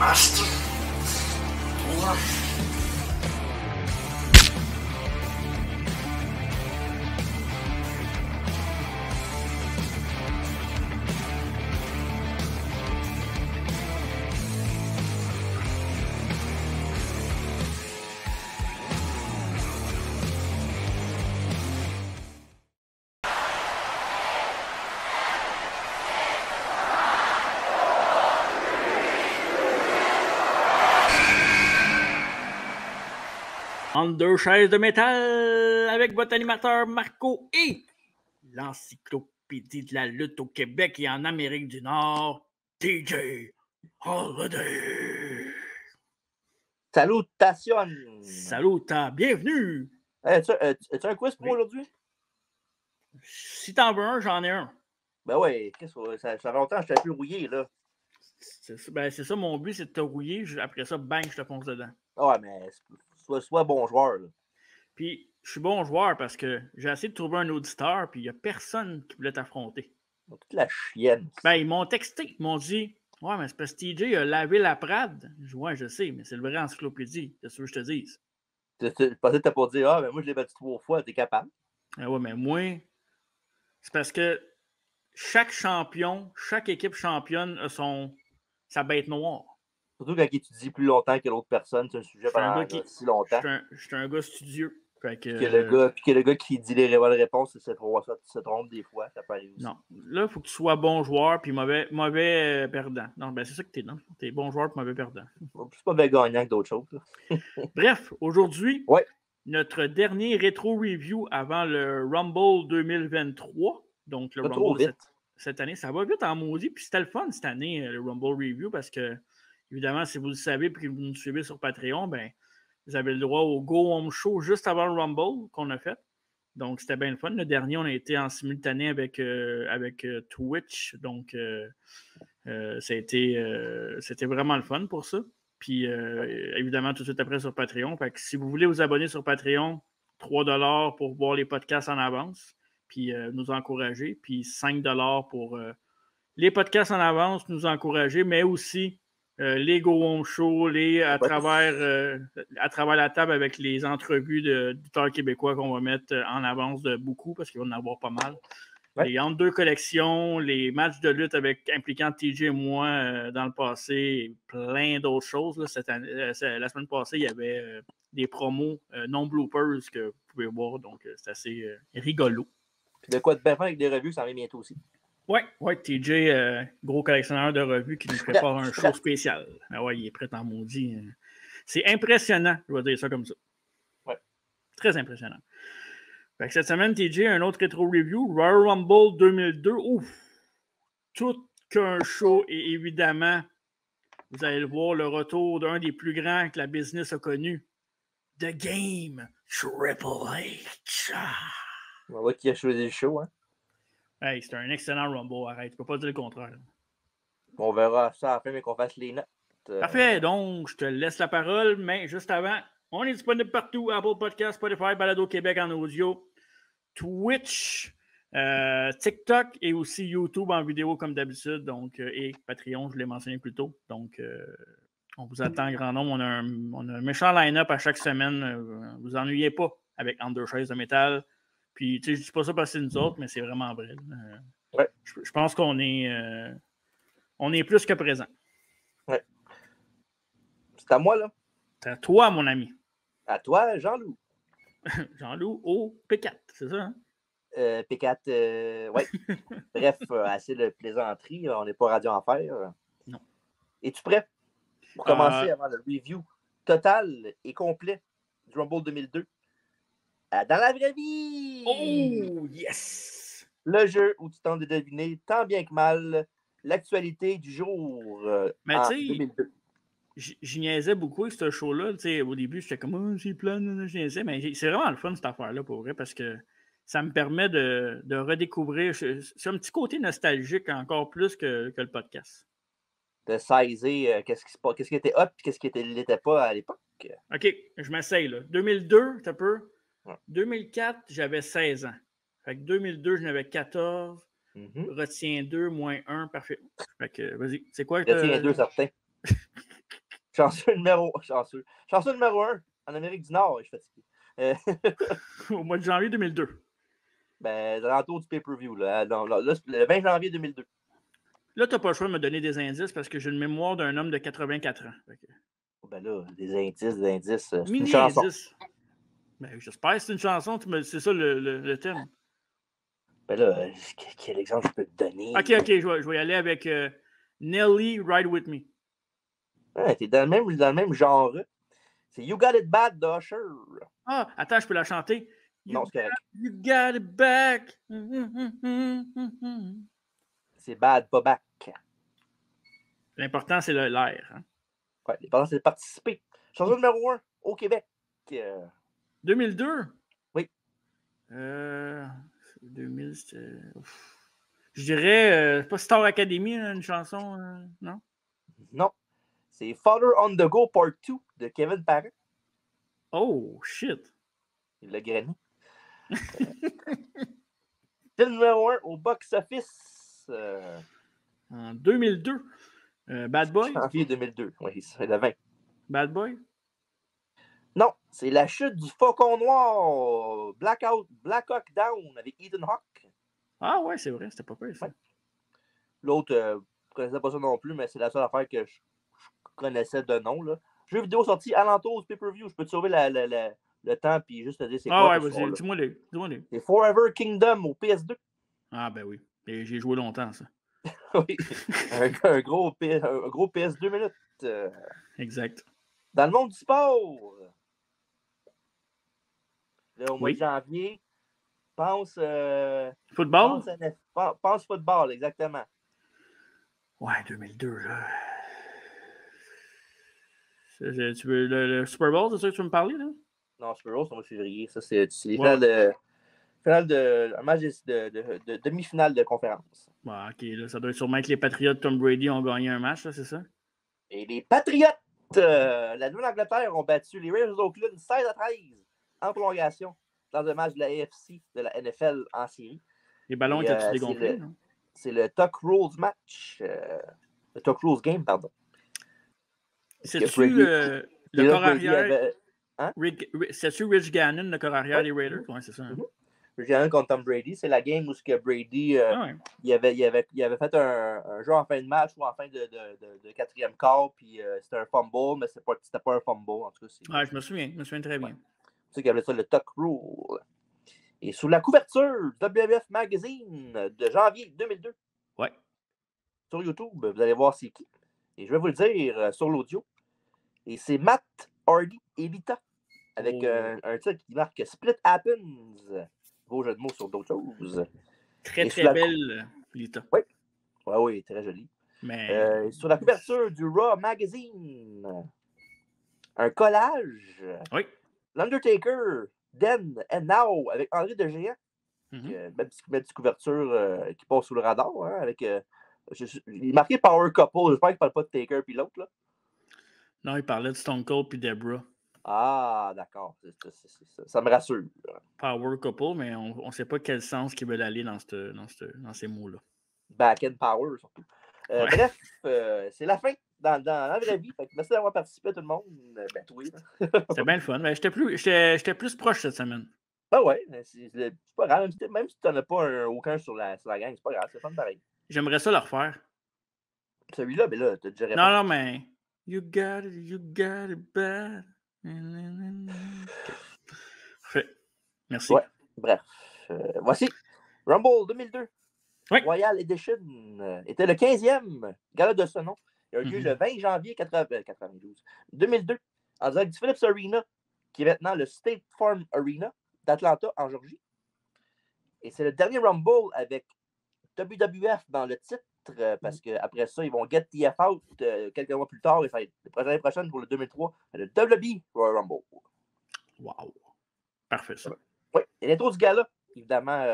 Asti. Entre deux chaises de métal avec votre animateur Marco et l'encyclopédie de la lutte au Québec et en Amérique du Nord, TJ Holiday. Salutations! Salut, bienvenue! Hey, as-tu un quiz pour moi aujourd'hui? Si t'en veux un, j'en ai un. Ben ouais, ça fait longtemps que je t'ai plus rouillé, là. C'est ça mon but, c'est de te rouiller. Après ça, bang, je te fonce dedans. Ah ouais, mais sois bon joueur, là. Puis, je suis bon joueur parce que j'ai essayé de trouver un auditeur, puis il n'y a personne qui voulait t'affronter. Toute la chienne. Ben, ils m'ont texté, ils m'ont dit « Ouais, mais c'est parce que TJ a lavé la Prade. » Je dis « Ouais, je sais, mais c'est le vrai encyclopédie. C'est ce que je te dise. » Je pensais que t'as pas dit « Ah, mais moi, je l'ai battu 3 fois, t'es capable. » Ah ouais, mais moi, c'est parce que chaque champion, chaque équipe championne a sa bête noire. Surtout quand il étudie plus longtemps que l'autre personne, c'est un sujet pendant si longtemps. Je suis un gars studieux. Fait que, puis que le gars qui dit les bonnes réponses se trompe des fois, ça peut arriver aussi. Non, là, il faut que tu sois bon joueur puis mauvais perdant. Non, ben c'est ça que t'es, non? T'es bon joueur puis mauvais perdant. C'est pas bien gagnant que d'autres choses. Bref, aujourd'hui, ouais. Notre dernier rétro-review avant le Rumble 2023. Donc, le Rumble cette année, ça va vite en maudit. Puis c'était le fun cette année, le Rumble Review, parce que, évidemment, si vous le savez et que vous nous suivez sur Patreon, ben, vous avez le droit au Go Home Show juste avant le Rumble qu'on a fait. Donc, c'était bien le fun. Le dernier, on a été en simultané avec Twitch. Donc, c'était vraiment le fun pour ça. Puis, évidemment, tout de suite après sur Patreon. Fait que si vous voulez vous abonner sur Patreon, 3$ pour voir les podcasts en avance, puis nous encourager. Puis 5$ pour les podcasts en avance, nous encourager, mais aussi les Go Home Show, à travers la table avec les entrevues d'éditeurs québécois qu'on va mettre en avance de beaucoup, parce qu'il va en avoir pas mal. Ouais. Les entre deux collections, les matchs de lutte impliquant TJ et moi dans le passé, et plein d'autres choses. Là, cette année, la semaine passée, il y avait des promos non-bloopers que vous pouvez voir, donc c'est assez rigolo. Puis de quoi de bien faire avec des revues, ça en vient bientôt aussi. Oui, TJ, gros collectionneur de revues qui nous prépare un show spécial. Ah ouais, il est prêt en maudit. C'est impressionnant, je vais dire ça comme ça. Ouais. Très impressionnant. Fait que cette semaine, TJ, un autre rétro-review, Royal Rumble 2002. Ouf! Tout qu'un show et évidemment, vous allez le voir, le retour d'un des plus grands que la business a connu. The Game, Triple H. On voit qui a choisi le show, hein? Hey, c'est un excellent Rumble, arrête, tu peux pas dire le contraire. On verra ça à la fin, mais qu'on fasse les notes. Parfait, donc je te laisse la parole, mais juste avant, on est disponible partout, Apple Podcasts, Spotify, Balado Québec en audio, Twitch, TikTok et aussi YouTube en vidéo comme d'habitude, donc et Patreon, je l'ai mentionné plus tôt. Donc, on vous attend grand nombre. On a un méchant line-up à chaque semaine. Vous ennuyez pas avec Under Chaises de métal. Puis, tu sais, je dis pas ça parce que c'est nous autres, mais c'est vraiment vrai. Ouais. Je pense qu'on est, on est plus que présent. Ouais. C'est à moi, là. C'est à toi, mon ami. À toi, Jean-Loup. Jean-Loup au P4, c'est ça, hein? P4, oui. Bref, assez de plaisanterie. On n'est pas Radio Enfer. Non. Es-tu prêt pour commencer avant le review total et complet du Rumble 2002? Dans la vraie vie! Oh, yes! Le jeu où tu tentes de deviner tant bien que mal l'actualité du jour en 2002. J'y niaisais beaucoup avec ce show-là. Au début, j'étais comme, oh, c'est plein, je niaisais. Mais c'est vraiment le fun, cette affaire-là, pour vrai, parce que ça me permet de redécouvrir. C'est un petit côté nostalgique encore plus que le podcast. De saisir qu'est-ce qui était hot et qu'est-ce qui l'était pas à l'époque. OK, je m'essaye, là. 2002, t'as peu. Ouais. 2004, j'avais 16 ans. Fait que 2002, j'en avais 14. Retiens 2, moins 1, parfait. Fait que, vas-y, c'est quoi? Retiens 2, certain. Chanceux numéro 1 en Amérique du Nord, je suis fatigué. Au mois de janvier 2002. Ben, dans l'entour du pay-per-view, là, le 20 janvier 2002. Là, tu n'as pas le choix de me donner des indices parce que j'ai une mémoire d'un homme de 84 ans. Ben là, des indices. C'est Mini une chanson. indice. Ben, j'espère que c'est une chanson, c'est ça le thème. Ben là, quel exemple je peux te donner? Ok, je vais y aller avec Nelly Ride With Me. Ouais, t'es dans le même genre. C'est You Got It Bad de Usher. Ah, attends, je peux la chanter. Non, c'est correct. You got it back. C'est Bad, pas back. L'important, c'est l'air. Hein? Ouais, l'important, c'est de participer. Chanson numéro 1 au Québec. 2002? Oui. 2000, c'était... Je dirais, pas Star Academy, une chanson, non? Non. C'est Father on the Go Part 2 de Kevin Parent. Oh, shit. Il l'a grainé. Film numéro 1 au box-office. En 2002. Bad Boy? Janvier 2002. Oui, c'est le 20. Bad Boy? Non, c'est La Chute du Faucon Noir. Black Hawk Down avec Ethan Hawke. Ah ouais, c'est vrai, c'était pas pire, ça. Ouais. L'autre, je ne connaissais pas ça non plus, mais c'est la seule affaire que je connaissais de nom. Là. Jeu vidéo sorti alentour du pay-per-view. Je peux te sauver le temps puis juste te dire c'est quoi. Ah ouais, vas-y, dis-moi les. C'est Forever Kingdom au PS2. Ah ben oui. Et j'ai joué longtemps, ça. Oui. un gros PS2 minutes. Exact. Dans le monde du sport. Là, au mois de janvier, pense. Football? Pense football, exactement. Ouais, 2002, là. Tu veux le Super Bowl, c'est ça que tu veux me parler, là? Non, Super Bowl, c'est au mois de février. Ça, c'est les finales un match de demi-finale de conférence. Bon, ok, là, ça doit sûrement être les Patriots de Tom Brady ont gagné un match, là, c'est ça? Et les Patriots, la Nouvelle-Angleterre, ont battu les Raiders d'Oakland 16-13 en prolongation dans un match de la AFC, de la NFL en série. Les ballons étaient-ils dégonflés, non? C'est le Tuck Rules match. Le Tuck Rules game, pardon. C'est-tu le corps arrière? Hein? C'est-tu Rich Gannon, le corps arrière des Raiders? Oui, c'est ça. Hein? Rich Gannon contre Tom Brady. C'est la game où Brady il avait fait un jeu en fin de match ou en fin de quatrième quart, puis c'était un fumble, mais c'était pas un fumble. En tout cas, je me souviens très bien. Tu sais qu'il y avait ça, le Tuck Rule. Et sous la couverture du WWF Magazine de janvier 2002, sur YouTube, vous allez voir c'est qui. Et je vais vous le dire sur l'audio. Et c'est Matt Hardy et Lita, avec un titre qui marque Split Happens. Beau jeu de mots sur d'autres choses. Très belle, Lita. Oui, très jolie. Mais... sur la couverture du Raw Magazine, un collage. L'Undertaker, Then and Now, avec André de Géant. Une petite couverture qui passe sous le radar. Hein, avec, il est marqué Power Couple. J'espère qu'il ne parle pas de Taker puis l'autre. Là. Non, il parlait de Stone Cold puis Debra. Ah, d'accord. Ça me rassure. Power Couple, mais on ne sait pas quel sens qu'ils veulent aller dans ces mots-là. Back and Power, surtout. Bref, c'est la fin dans la vraie vie. Fait que merci d'avoir participé, tout le monde. Oui. C'était bien le fun. Mais j'étais plus proche cette semaine. Ah ouais, c'est pas grave. Même si tu n'en as pas aucun sur la gang, c'est pas grave. C'est fun pareil. J'aimerais ça le refaire. Celui-là, mais là, tu te dirais pas. Non, mais... You got it bad. Parfait. Merci. Ouais, bref. Voici Rumble 2002. Oui. Royal Edition était le 15e gala de ce nom. Il a eu lieu le 20 janvier 2002 en direct du Philips Arena, qui est maintenant le State Farm Arena d'Atlanta, en Georgie. Et c'est le dernier Rumble avec WWF dans le titre, parce qu'après ça, ils vont get TF out quelques mois plus tard, et ça va être l'année prochaine pour le 2003, le WWE Royal Rumble. Wow. Parfait, ça. Oui, et l'intro du gala, évidemment,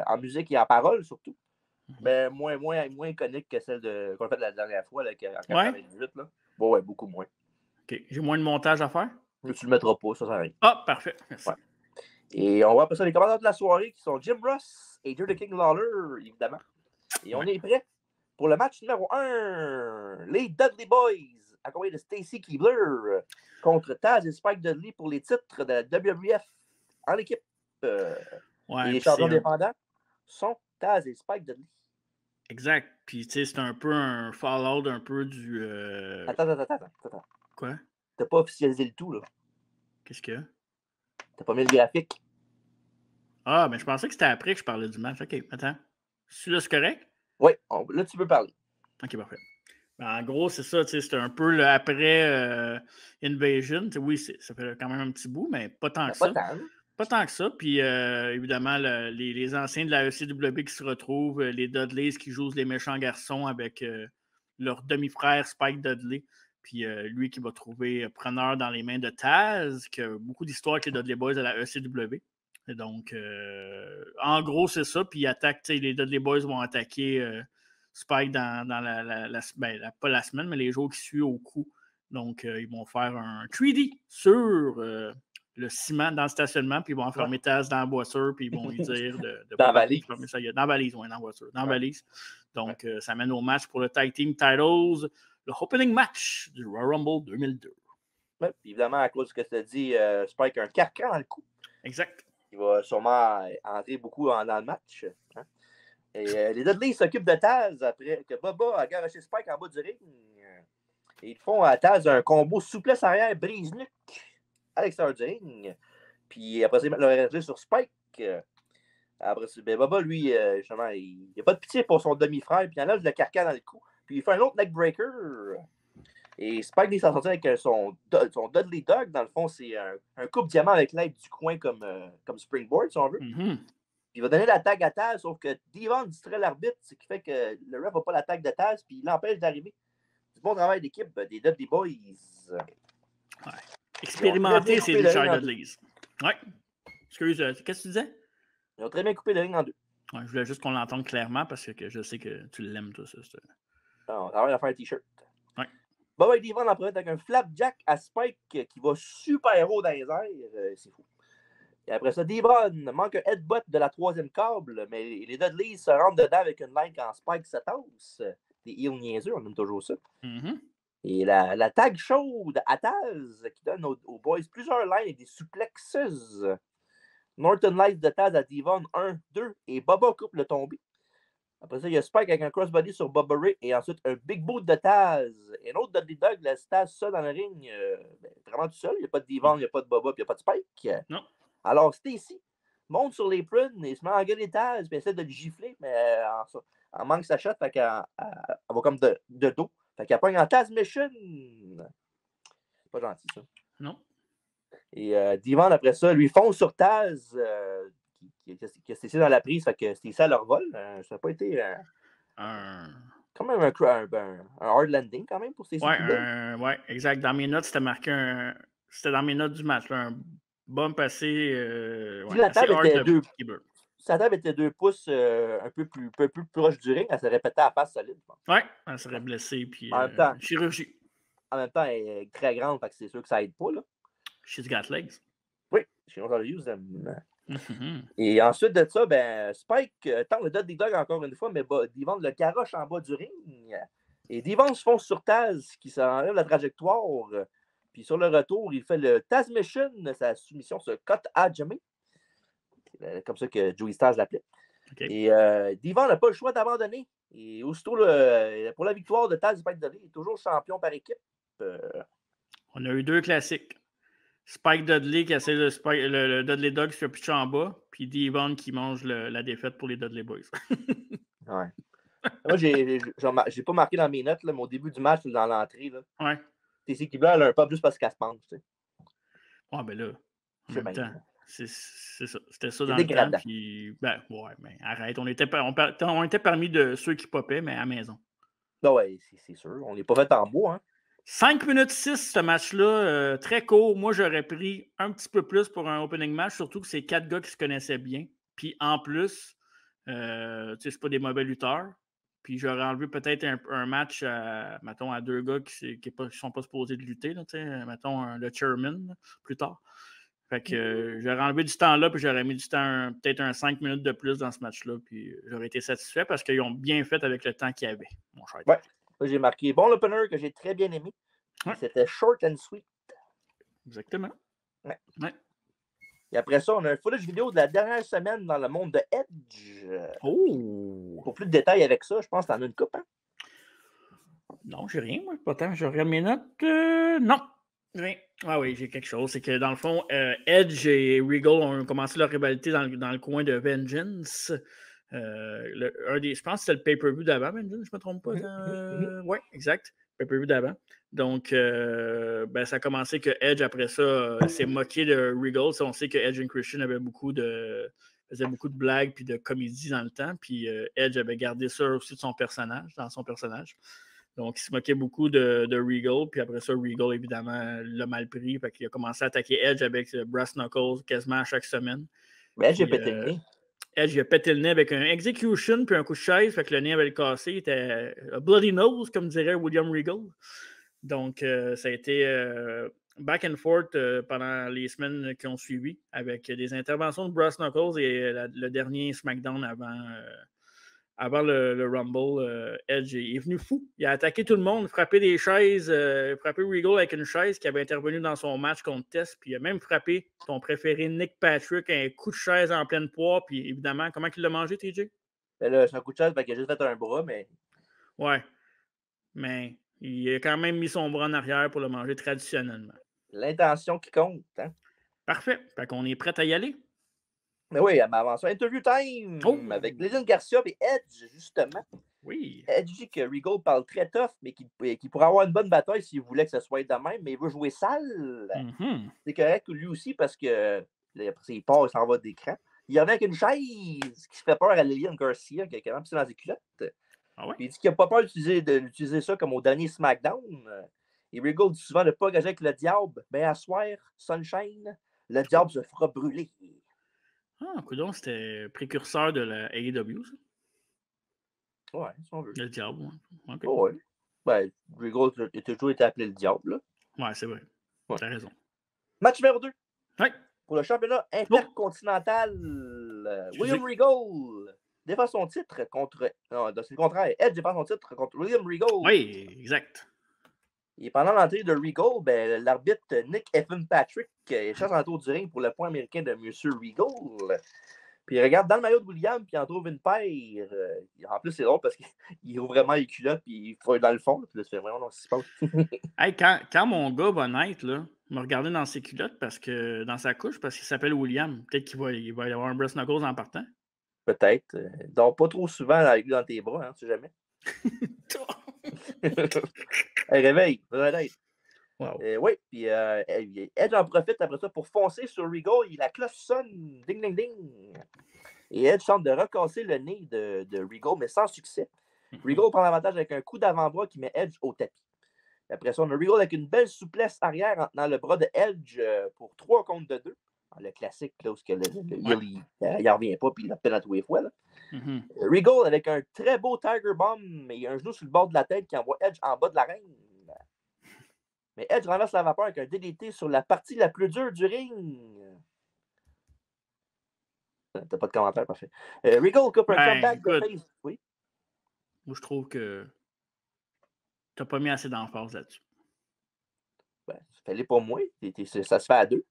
en musique et en parole, surtout. Mais moins iconique que celle qu'on a faite la dernière fois, là, en 98. Là. Bon, ouais, beaucoup moins. OK. J'ai moins de montage à faire? Mais tu le mettras pas, ça sert à rien. Ah, parfait. Merci. Ouais. Et on va passer les commandants de la soirée, qui sont Jim Ross et Jerry the King Lawler, évidemment. Et on est prêt pour le match numéro 1. Les Dudley Boys accompagné de Stacy Keibler contre Taz et Spike Dudley pour les titres de la WWF en équipe. Ouais, et les champions défendants sont Taz et Spike Dudley. Exact. Puis, tu sais, c'est un peu un fallout un peu du... Attends. Quoi? T'as pas officialisé le tout, là. Qu'est-ce qu'il y a? T'as pas mis le graphique. Ah, mais je pensais que c'était après que je parlais du match. OK, attends. Celui-là, c'est correct? Oui, là, tu peux parler. OK, parfait. Ben, en gros, c'est ça, tu sais, c'est un peu le après Invasion. Oui, ça fait quand même un petit bout, mais pas tant que ça. Pas tant que ça. Puis, évidemment, les anciens de la ECW qui se retrouvent, les Dudleys qui jouent les méchants garçons avec leur demi-frère Spike Dudley. Puis, lui qui va trouver preneur dans les mains de Taz, qui a beaucoup d'histoires avec les Dudley Boys à la ECW. Et donc, en gros, c'est ça. Puis, les Dudley Boys vont attaquer Spike dans pas la semaine, mais les jours qui suivent au coup. Donc, ils vont faire un 3D sur le ciment dans le stationnement, puis ils vont enfermer Taz dans la voiture, puis ils vont lui dire de dans la valise. Dans la valise, oui, dans la voiture. Dans la valise. Donc, ça mène au match pour le Tag Team Titles, le opening match du Royal Rumble 2002. Oui, évidemment, à cause de ce que tu as dit, Spike a un carcan dans le cou. Exact. Il va sûrement entrer beaucoup dans le match. Hein? Et les Dudley s'occupent de Taz après que Bubba a garoché Spike en bas du ring. Et ils font à Taz un combo souplesse arrière brise-nuque à l'extérieur du ring. Puis après ça, ils mettent leur énergie sur Spike. Après ça, Bubba, lui, justement, il n'a pas de pitié pour son demi-frère. Puis il enlève le carcan dans le cou. Puis il fait un autre neckbreaker. Et Spike il s'en sortit avec son Dudley Dog. Dans le fond, c'est un coupe diamant avec l'aide du coin comme springboard, si on veut. Mm-hmm. Puis il va donner la tag à Taz, sauf que Devon distrait l'arbitre, ce qui fait que le ref n'a pas la tag de Taz, puis il l'empêche d'arriver. Du bon travail d'équipe des Dudley Boys. Ouais. Expérimenter, c'est Richard Dudley's. Ouais. Excuse, qu'est-ce que tu disais? Ils ont très bien coupé le ring en deux. Ouais, je voulais juste qu'on l'entende clairement parce que je sais que tu l'aimes, toi, ça. On va faire un t-shirt. Ouais. Bubba et Devon en prennent avec un flapjack à Spike qui va super haut dans les airs. C'est fou. Et après ça, Devon manque un headbutt de la troisième câble, mais les Dudleys se rentrent dedans avec une line quand Spike se tasse. Des heels niaiseux, on aime toujours ça. Mm-hmm. Et la tag chaude à Taz qui donne aux boys plusieurs lines et des suplexes. Norton Lights de Taz à Devon 1, 2 et Bubba coupe le tombé. Après ça, il y a Spike avec un crossbody sur Bubba Ray et ensuite un big boot de Taz. Et un autre Dudley Dog laisse Taz seul dans le ring, vraiment tout seul. Il n'y a pas de Devon, il n'y a pas de Bubba, puis il n'y a pas de Spike. Non. Alors, Stacy monte sur les prunes et se met à engueuler Taz, puis essaie de le gifler, mais en manque sa shot, fait qu'elle va comme de dos. Fait qu'elle pogne en Taz Mission. C'est pas gentil, ça. Non. Et Devon, après ça, lui fonce sur Taz, qui a Stacy dans la prise, fait que Stacy leur vole. Ça n'a pas été quand même un hard landing, quand même, pour Stacy. Ouais, exact. Dans mes notes, c'était marqué c'était dans mes notes du match, là, un bump assez. Si la table était 2 pouces un peu plus proche du ring, elle serait pétée à la face solide. Ouais, elle serait blessée. Puis, en même temps, chirurgie. En même temps, elle est très grande, fait que c'est sûr que ça aide pas. Là. She's got legs. Oui, she knows how to use them. Et ensuite de ça, Spike tente le Dudley Dog encore une fois, mais Devon le garoche en bas du ring. Et Devon se fonce sur Taz, qui s'enlève la trajectoire. Puis sur le retour, il fait le Taz Mission, sa soumission se cut à Jimmy. C'est comme ça que Joey Stars l'appelait. Okay. Et Devon n'a pas le choix d'abandonner. Et aussitôt, pour la victoire de Taz Spike Dudley, il est toujours champion par équipe. On a eu 2 classiques. Spike Dudley qui essaie le Dudley Dog qui se fait pitcher en bas, puis Devon qui mange la défaite pour les Dudley Boys. Ouais. Moi, j'ai pas marqué dans mes notes, là, mais au début du match, dans l'entrée, là. Ouais. TC Keibler, elle a un pas plus parce qu'elle se penche, tu sais. Ouais, ben là, en même temps, c'est ça. C'était ça dans le temps, puis ouais, mais arrête. On était parmi de ceux qui popaient, mais à la maison. Ben ouais, c'est sûr. On n'est pas fait en bois, hein. 5 minutes 6, ce match-là, très court. Moi, j'aurais pris un petit peu plus pour un opening match, surtout que c'est 4 gars qui se connaissaient bien. Puis en plus, tu sais, c'est pas des mauvais lutteurs. Puis j'aurais enlevé peut-être un match, mettons, à 2 gars qui sont pas supposés de lutter, là, mettons, le chairman, là, plus tard. Fait que j'aurais enlevé du temps là, puis j'aurais mis du temps, peut-être un 5 minutes de plus dans ce match-là, puis j'aurais été satisfait parce qu'ils ont bien fait avec le temps qu'il y avait, mon cher. Ouais. J'ai marqué bon opener que j'ai très bien aimé. Ouais. C'était short and sweet. Exactement. Ouais. Ouais. Et après ça, on a un footage vidéo de la dernière semaine dans le monde de Edge. Oh! Pour plus de détails avec ça, je pense que t'en as une coupe, hein? Non, j'ai rien, moi. Pourtant, je regarde mes notes. Non. Rien. Ah oui, j'ai quelque chose. C'est que dans le fond, Edge et Regal ont commencé leur rivalité dans le coin de Vengeance. Je pense que c'était le pay-per-view d'avant, Vengeance, je ne me trompe pas. Oui, exact. Pay-per-view d'avant. Donc, ça a commencé que Edge, après ça, s'est moqué de Regal. On sait que Edge et Christian faisaient beaucoup de blagues et de comédie dans le temps. Puis Edge avait gardé ça aussi dans son personnage. Donc, il se moquait beaucoup de Regal. Puis après ça, Regal, évidemment, l'a mal pris. Fait qu'il a commencé à attaquer Edge avec Brass Knuckles quasiment à chaque semaine. Mais Edge a pété le nez. Edge, il a pété le nez avec un execution puis un coup de chaise. Fait que le nez avait le cassé. Il était a bloody nose, comme dirait William Regal. Donc, ça a été back and forth pendant les semaines qui ont suivi avec des interventions de Brass Knuckles et le dernier SmackDown avant le Rumble. Edge est venu fou. Il a attaqué tout le monde, frappé des chaises, frappé Regal avec une chaise qui avait intervenu dans son match contre Test, puis il a même frappé ton préféré Nick Patrick un coup de chaise en pleine poire, puis évidemment, comment il l'a mangé, TJ? Ben là, c'est un coup de chaise, qu'il a juste fait un bras, mais... Ouais, mais il a quand même mis son bras en arrière pour le manger traditionnellement. L'intention qui compte, hein? Parfait, fait qu'on est prêt à y aller. Mais oui, mais avant ça, interview time avec Legend Garcia et Edge, justement. Oui. Edge dit que Regal parle très tough, mais qu'il pourrait avoir une bonne bataille s'il voulait que ce soit de même, mais il veut jouer sale. Mm-hmm. C'est correct lui aussi parce que après, il part, il s'en va d'écran. Il revient avec une chaise qui se fait peur à Lillian Garcia, qui a quand même pissé dans ses culottes. Ah ouais? Puis il dit qu'il n'a pas peur d'utiliser ça comme au dernier SmackDown. Et Regal dit souvent de ne pas gager avec le diable. Mais à soir, Sunshine, le diable se fera brûler. Ah, coudonc, c'était précurseur de la AEW, ça? Ouais, si on veut. Le diable, ouais. Okay. Oh, ouais. Ben, Regal a toujours été appelé le diable. Là. Ouais, c'est vrai. Ouais. T'as raison. Match numéro 2. Ouais. Pour le championnat intercontinental, William Regal défend son titre contre... Non, c'est le contraire. Edge défend son titre contre William Regal. Oui, exact. Et pendant l'entrée de Regal, ben, l'arbitre Nick Evan Patrick chasse en tour du ring pour le point américain de M. Regal. Puis il regarde dans le maillot de William, puis il en trouve une paire. En plus, c'est drôle parce qu'il ouvre vraiment les culottes, puis il faut dans le fond. Puis là, c'est vraiment non, c'est pas. Hey, quand mon gars va naître, là, me regarder dans ses culottes, dans sa couche, parce qu'il s'appelle William. Peut-être qu'il va y avoir un Brass Knuckles en partant. Peut-être. Donc, pas trop souvent avec lui dans tes bras, hein, tu sais jamais. Hey, réveille, peut-être. Wow. Oui, puis Edge en profite après ça pour foncer sur Regal. La cloche sonne, ding, ding, ding. Et Edge tente de recasser le nez de Regal, mais sans succès. Regal prend l'avantage avec un coup d'avant-bras qui met Edge au tapis. Après ça, on a Regal avec une belle souplesse arrière en tenant le bras de Edge pour 3 contre 2. Le classique, là, où il n'en revient pas, puis il l'a peine à tous les fois. Là. Regal avec un très beau Tiger Bomb et un genou sur le bord de la tête qui envoie Edge en bas de l'arène. Mais Edge renverse la vapeur avec un DDT sur la partie la plus dure du ring. T'as pas de commentaire, parfait. Regal coupe un comeback de face. Oui. Moi, je trouve que t'as pas mis assez d'emphase là-dessus. Ben, fallait pas moi. Ça se fait à 2.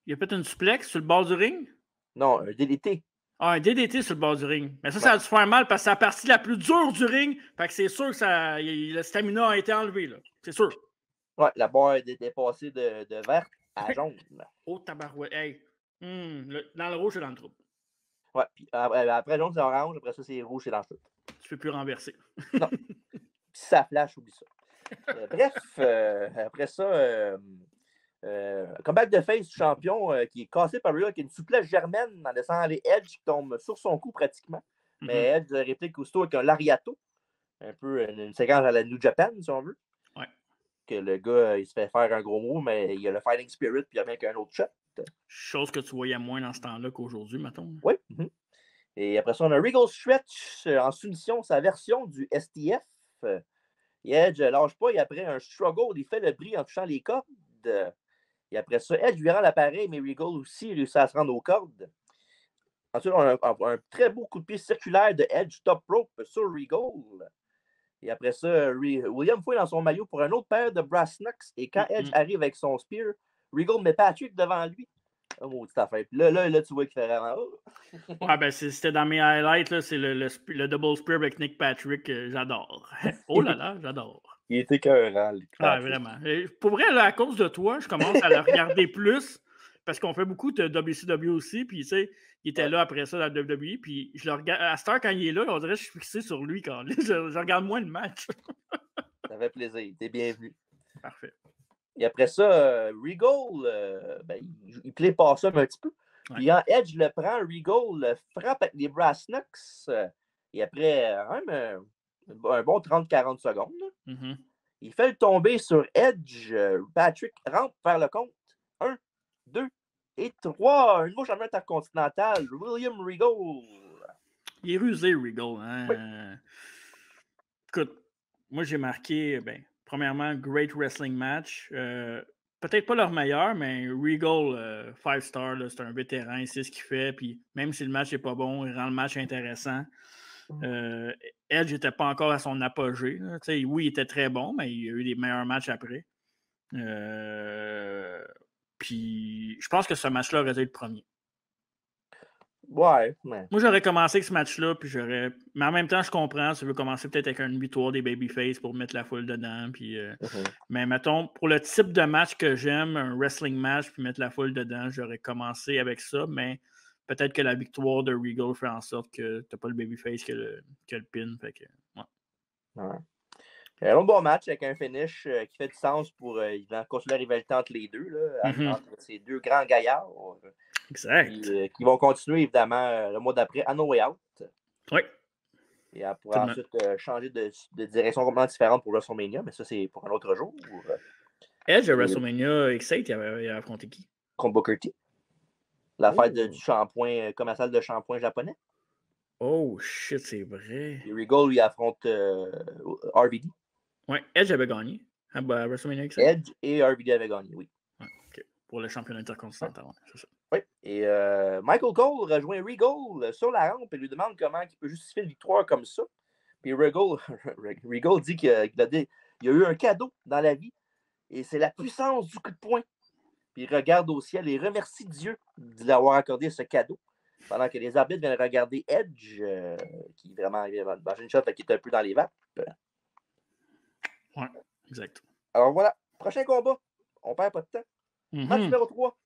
Il a fait une suplex sur le bord du ring? Non, un DDT. Ah, un DDT sur le bord du ring. Mais ça a dû faire mal parce que c'est la partie la plus dure du ring. Fait que c'est sûr que le stamina a été enlevé, là. C'est sûr. Ouais, la barre est passée de vert à jaune. Oh, tabarouette. Hey. Dans le rouge, c'est dans le trouble. Ouais, puis après jaune, c'est orange. Après ça, c'est rouge, c'est dans le trouble. Tu peux plus renverser. Non. Puis ça flash, oublie ça. Bref, après ça, comeback de face du champion qui est cassé par Regal avec une souplesse germaine en laissant les Edge qui tombent sur son cou pratiquement. Mais Edge réplique aussitôt avec un lariato. Un peu une séquence à la New Japan, si on veut. Ouais. Que le gars, il se fait faire un gros mot, mais il a le Fighting Spirit, puis il revient avec un autre shot. Chose que tu voyais moins dans ce temps-là qu'aujourd'hui, mettons. Oui. Et après ça, on a Regal Stretch en soumission, sa version du STF. Edge lâche pas, et après un struggle, il fait le bris en touchant les cordes. Et après ça, Edge lui rend l'appareil, mais Regal aussi réussit à se rendre aux cordes. Ensuite, on a un très beau coup de pied circulaire de Edge top rope sur Regal. Et après ça, William fouille dans son maillot pour un autre paire de brass knucks. Et quand Edge arrive avec son spear, Regal met Patrick devant lui. Oh, maudite affaire. Puis là, tu vois qu'il fait vraiment. Ouais, ben c'était dans mes highlights, là, c'est le double spear avec Nick Patrick, j'adore. Oh là là, j'adore. Il était écœurant, lui. Ah, vraiment. Pour vrai, là, à cause de toi, je commence à le regarder plus parce qu'on fait beaucoup de WCW aussi, puis tu sais, il était là après ça dans la WWE, puis je le regarde. À cette heure, quand il est là, on dirait que je suis fixé sur lui quand je regarde moins le match. Ça fait plaisir. T'es bienvenu. Parfait. Et après ça, Regal, il plaît pas ça un petit peu. Ouais. Puis quand Edge le prend, Regal le frappe avec les brass knucks. Et après un bon 30-40 secondes, il fait le tomber sur Edge. Patrick rentre vers le compte. 1, 2 et 3. Un nouveau champion intercontinental, William Regal. Il est rusé, Regal. Hein? Oui. Écoute, moi j'ai marqué, premièrement, great wrestling match. Peut-être pas leur meilleur, mais Regal, 5 stars, c'est un vétéran, il sait ce qu'il fait. Puis même si le match n'est pas bon, il rend le match intéressant. Edge n'était pas encore à son apogée. Oui, il était très bon, mais il a eu des meilleurs matchs après. Puis je pense que ce match-là aurait été le premier. Ouais. Mais... Moi, j'aurais commencé avec ce match-là, puis j'aurais. Mais en même temps, je comprends. Tu veux commencer peut-être avec une victoire des Babyface pour mettre la foule dedans. Puis, Mais mettons, pour le type de match que j'aime, un wrestling match, puis mettre la foule dedans, j'aurais commencé avec ça. Mais peut-être que la victoire de Regal fait en sorte que tu n'as pas le Babyface que le pin. Fait que, ouais. Un bon match avec un finish qui fait du sens pour continuer la rivalité entre les deux, là, entre ces deux grands gaillards. Exact. Qui vont continuer, évidemment, le mois d'après à No Way Out. Oui. Et elle pourra ensuite changer de direction complètement différente pour WrestleMania, mais ça, c'est pour un autre jour. Edge à WrestleMania X8, il avait affronté qui? Contre Booker T. La fête du shampoing, commercial de shampoing japonais. Oh, shit, c'est vrai. Et Regal, lui, affronte RVD. Oui, Edge avait gagné à WrestleMania X8. Edge et RVD avaient gagné, oui. Ouais, okay. Pour le championnat intercontinental, c'est ça. Oui, et Michael Cole rejoint Regal sur la rampe et lui demande comment il peut justifier une victoire comme ça. Puis Regal dit qu'il a eu un cadeau dans la vie et c'est la puissance du coup de poing. Puis il regarde au ciel et remercie Dieu de lui avoir accordé ce cadeau. Pendant que les arbitres viennent regarder Edge, qui est vraiment dans une shot qui est un peu dans les vapes. Ouais, exact. Alors voilà, prochain combat. On perd pas de temps. Match numéro 3.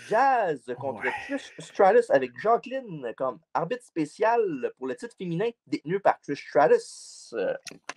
Jazz contre Trish Stratus avec Jacqueline comme arbitre spécial pour le titre féminin détenu par Trish Stratus.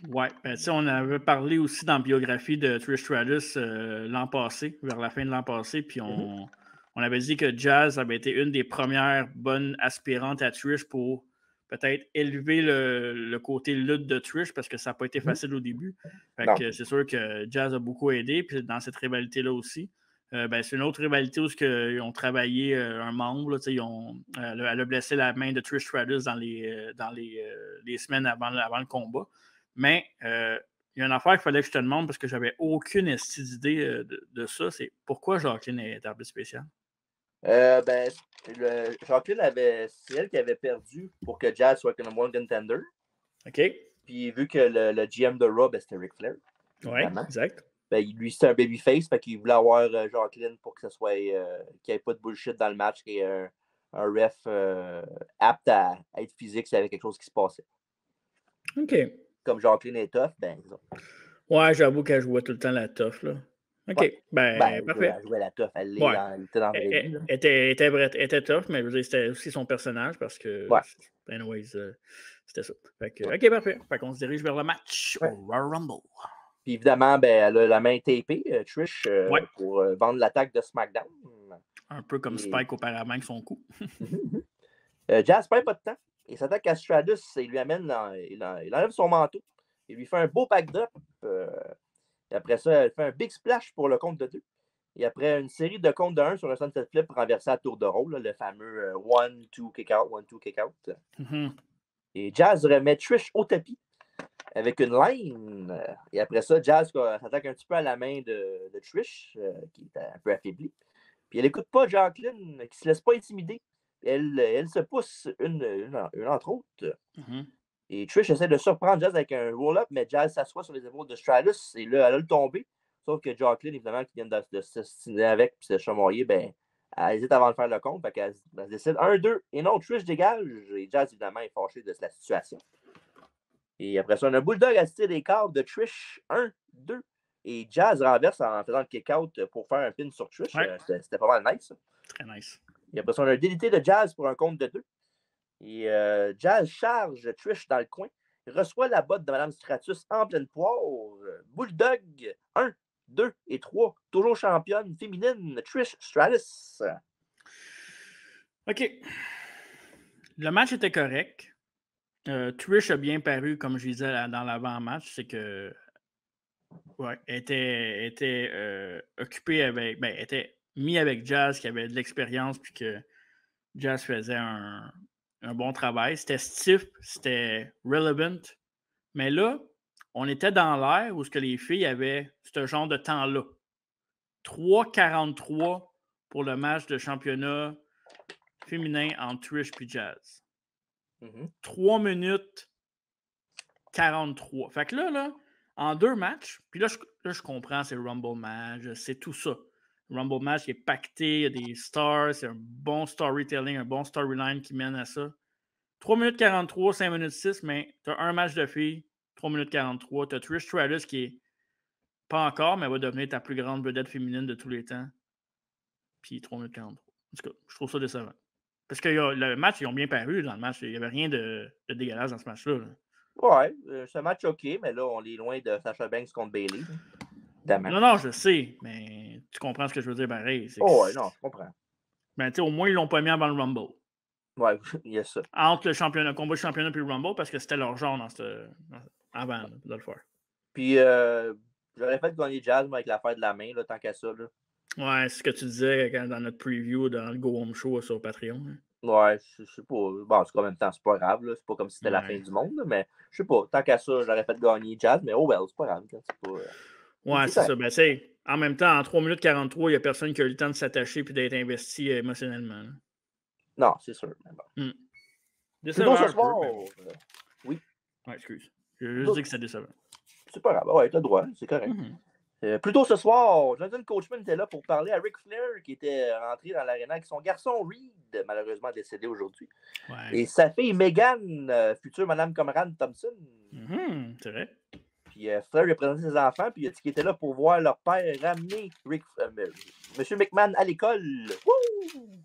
Ouais, on avait parlé aussi dans la biographie de Trish Stratus l'an passé, vers la fin de l'an passé, puis on avait dit que Jazz avait été une des premières bonnes aspirantes à Trish pour peut-être élever le côté lutte de Trish parce que ça n'a pas été facile au début. Fait que c'est sûr que Jazz a beaucoup aidé, puis dans cette rivalité-là aussi. C'est une autre rivalité où ils ont travaillé un membre. Elle a blessé la main de Trish Stratus dans les semaines avant le combat. Mais il y a une affaire qu'il fallait que je te demande parce que j'avais aucune idée de ça. C'est pourquoi Jacqueline est arbitre spécial? Jacqueline c'est elle qui avait perdu pour que Jazz soit le number one contender. OK. Puis vu que le GM de Raw, c'était Ric Flair. Oui, exact. Lui, c'était un babyface, fait qu'il voulait avoir Jacqueline pour que ce soit qu'il n'y ait pas de bullshit dans le match, qu'il y ait un ref apte à être physique s'il y avait quelque chose qui se passait. OK. Comme Jacqueline est tough, disons. Ouais, j'avoue qu'elle jouait tout le temps la tough, là. OK. Ouais. Parfait. Elle jouait la tough. Elle était dans la vraie vie. Elle était tough, mais je veux dire, c'était aussi son personnage parce que. Ouais. Anyways, c'était ça. Fait que, OK, parfait. Fait qu'on se dirige vers le match au Royal Rumble. Puis évidemment, elle a la main tapée, Trish, pour vendre l'attaque de SmackDown. Un peu comme Spike auparavant avec son coup. Jazz perd pas de temps. Il s'attaque à Stratus et il lui amène, il enlève son manteau. Il lui fait un beau backdrop. Et après ça, elle fait un big splash pour le compte de 2. Et après une série de comptes de 1 sur un sunset flip pour renverser à tour de rôle, le fameux 1-2 kick-out, 1-2 kick-out. Et Jazz remet Trish au tapis avec une line. Et après ça, Jazz s'attaque un petit peu à la main de Trish, qui est un peu affaiblie. Puis elle n'écoute pas Jacqueline, qui ne se laisse pas intimider. Elle se pousse une entre autres. Et Trish essaie de surprendre Jazz avec un roll-up, mais Jazz s'assoit sur les épaules de Stratus et là, elle a le tombé. Sauf que Jacqueline, évidemment, qui vient de se signer avec et se chamoyer, ben, elle hésite avant de faire le compte. Fait qu'elle se décide 1-2. Et non, Trish dégage. Et Jazz, évidemment, est fâché de la situation. Et après ça, on a Bulldog assisté des câbles de Trish 1-2. Et Jazz renverse en faisant le kick-out pour faire un pin sur Trish. Ouais. C'était pas mal nice. Très nice. Et après ça, on a un DDT de Jazz pour un compte de 2. Et Jazz charge Trish dans le coin. Il reçoit la botte de Mme Stratus en pleine poire. Bulldog 1, 2 et 3. Toujours championne féminine, Trish Stratus. OK. Le match était correct. Trish a bien paru, comme je disais dans l'avant-match, c'est que était occupée avec. Ben, était mis avec Jazz qui avait de l'expérience puis que Jazz faisait un bon travail. C'était stiff, c'était relevant. Mais là, on était dans l'air où ce que les filles avaient ce genre de temps-là. 3:43 pour le match de championnat féminin entre Trish et Jazz. 3 minutes 43. Fait que là, en 2 matchs, puis là, je comprends, c'est le Rumble match, c'est tout ça. Le Rumble match qui est pacté, il y a des stars, c'est un bon storytelling, un bon storyline qui mène à ça. 3 minutes 43, 5 minutes 6, mais tu as un match de filles, 3 minutes 43. Tu as Trish Stratus qui est pas encore, mais va devenir ta plus grande vedette féminine de tous les temps. Puis 3 minutes 43. En tout cas, je trouve ça décevant. Parce que le match, ils ont bien paru dans le match. Il n'y avait rien de dégueulasse dans ce match-là. Ouais, c'est un match OK, mais là, on est loin de Sasha Banks contre Bayley. Non, je sais, mais tu comprends ce que je veux dire, pareil. Ouais, non, je comprends. Ben, tu sais, au moins, ils l'ont pas mis avant le Rumble. Ouais, il y a ça. Entre le combat de championnat et le Rumble, parce que c'était leur genre avant de le faire. Puis, j'aurais fait gagner Jazz avec l'affaire de la main, là, tant qu'à ça. Là. Ouais, c'est ce que tu disais dans notre preview dans le Go Home Show sur Patreon. Hein. Ouais, je sais pas. Bon, en tout cas, en même temps, c'est pas grave. C'est pas comme si c'était la fin du monde, là, mais je sais pas. Tant qu'à ça, j'aurais fait gagner Jazz, mais oh well, c'est pas grave. C'est pas, ouais, c'est ça. Ben, en même temps, en 3 minutes 43, il n'y a personne qui a eu le temps de s'attacher et d'être investi émotionnellement. Là. Non, c'est sûr. Bon. Décevant ce soir. Oui. Ouais, excuse. J'ai juste dit que c'était décevant. C'est pas grave. Ouais, t'as le droit. C'est correct. Plus tôt ce soir, Jonathan Coachman était là pour parler à Ric Flair qui était rentré dans l'aréna avec son garçon Reed, malheureusement décédé aujourd'hui. Ouais. Et sa fille Megan, future Madame Comran Thompson. C'est vrai. Puis Flair lui a présenté ses enfants, puis il a dit qu'il était là pour voir leur père ramener M. McMahon à l'école. Wouh!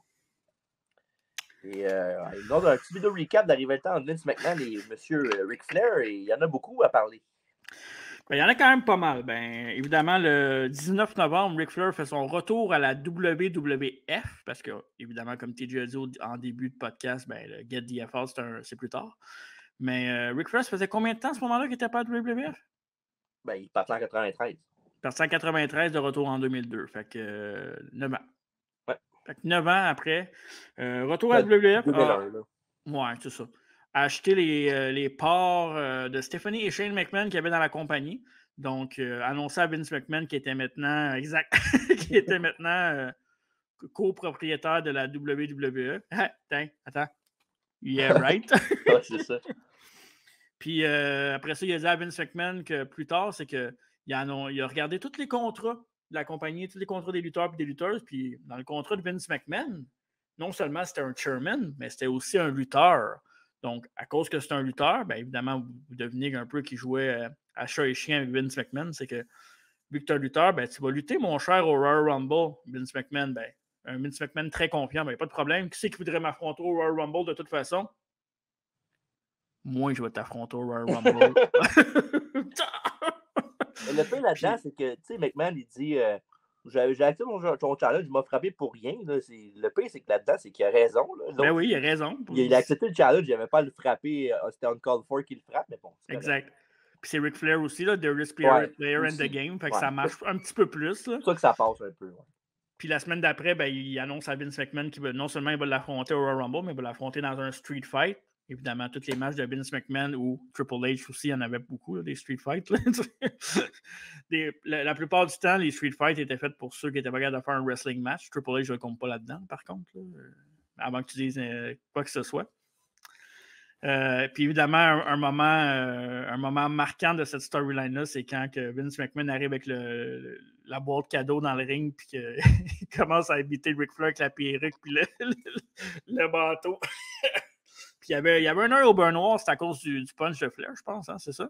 Et ils ont un petit vidéo recap d'arriver le temps entre Vince McMahon et M. Ric Flair, et il y en a beaucoup à parler. Ben, il y en a quand même pas mal. Ben, évidemment, le 19 novembre, Ric Flair fait son retour à la WWF, parce que, évidemment, comme TJ a dit en début de podcast, ben, le Get the F Out, c'est plus tard. Mais Ric Flair, ça faisait combien de temps à ce moment-là qu'il n'était pas à WWF? Ben, il partait en 93. Il partait en 93, de retour en 2002. Fait que 9 ans. Ouais. Fait que 9 ans après, retour à WWF. 2001, là. Ouais, c'est ça. Acheter les parts de Stephanie et Shane McMahon qui avaient dans la compagnie. Donc, annoncer à Vince McMahon qui était maintenant copropriétaire de la WWE. Attends. Yeah, right. Ouais, c'est ça. Puis après ça, il a dit à Vince McMahon que plus tard, c'est qu'il a regardé tous les contrats de la compagnie, tous les contrats des lutteurs et des lutteuses. Puis dans le contrat de Vince McMahon, non seulement c'était un chairman, mais c'était aussi un lutteur. Donc, à cause que c'est un lutteur, bien évidemment, vous devinez un peu qu'il jouait à chat et chien avec Vince McMahon. C'est que, vu que tu es un lutteur, ben, tu vas lutter, mon cher, au Royal Rumble. Vince McMahon, ben, un Vince McMahon très confiant, ben, pas de problème. Qui c'est qui voudrait m'affronter au Royal Rumble de toute façon? Moi, je vais t'affronter au Royal Rumble. Le pire là-dedans, c'est que, tu sais, McMahon, il dit j'ai accepté ton challenge, il m'a frappé pour rien. Là. Le pire, c'est que là-dedans, c'est qu'il a raison. Là. Ben oui, il a raison. Il a accepté le challenge, il n'avait pas à le frapper. C'était un call for qui le frappe, mais bon. Exact. Puis c'est Ric Flair aussi, là, the risk player in the game. Fait que ça marche un petit peu plus. C'est ça que ça passe un peu. Ouais. Puis la semaine d'après, ben, il annonce à Vince McMahon qu'il non seulement il va l'affronter au Royal Rumble, mais il va l'affronter dans un street fight. Évidemment, tous les matchs de Vince McMahon ou Triple H aussi, il y en avait beaucoup, là, des street fights. La plupart du temps, les street fights étaient faits pour ceux qui étaient pas capables de faire un wrestling match. Triple H, je ne compte pas là-dedans, par contre, là, avant que tu dises quoi que ce soit. Puis évidemment, un moment marquant de cette storyline-là, c'est quand que Vince McMahon arrive avec la boîte cadeau dans le ring, puis qu'il commence à habiter Ric Flair avec la perruque, puis le bateau. Puis il y avait un œil au beurre noir, c'est à cause du punch de Flair, je pense, hein, c'est ça?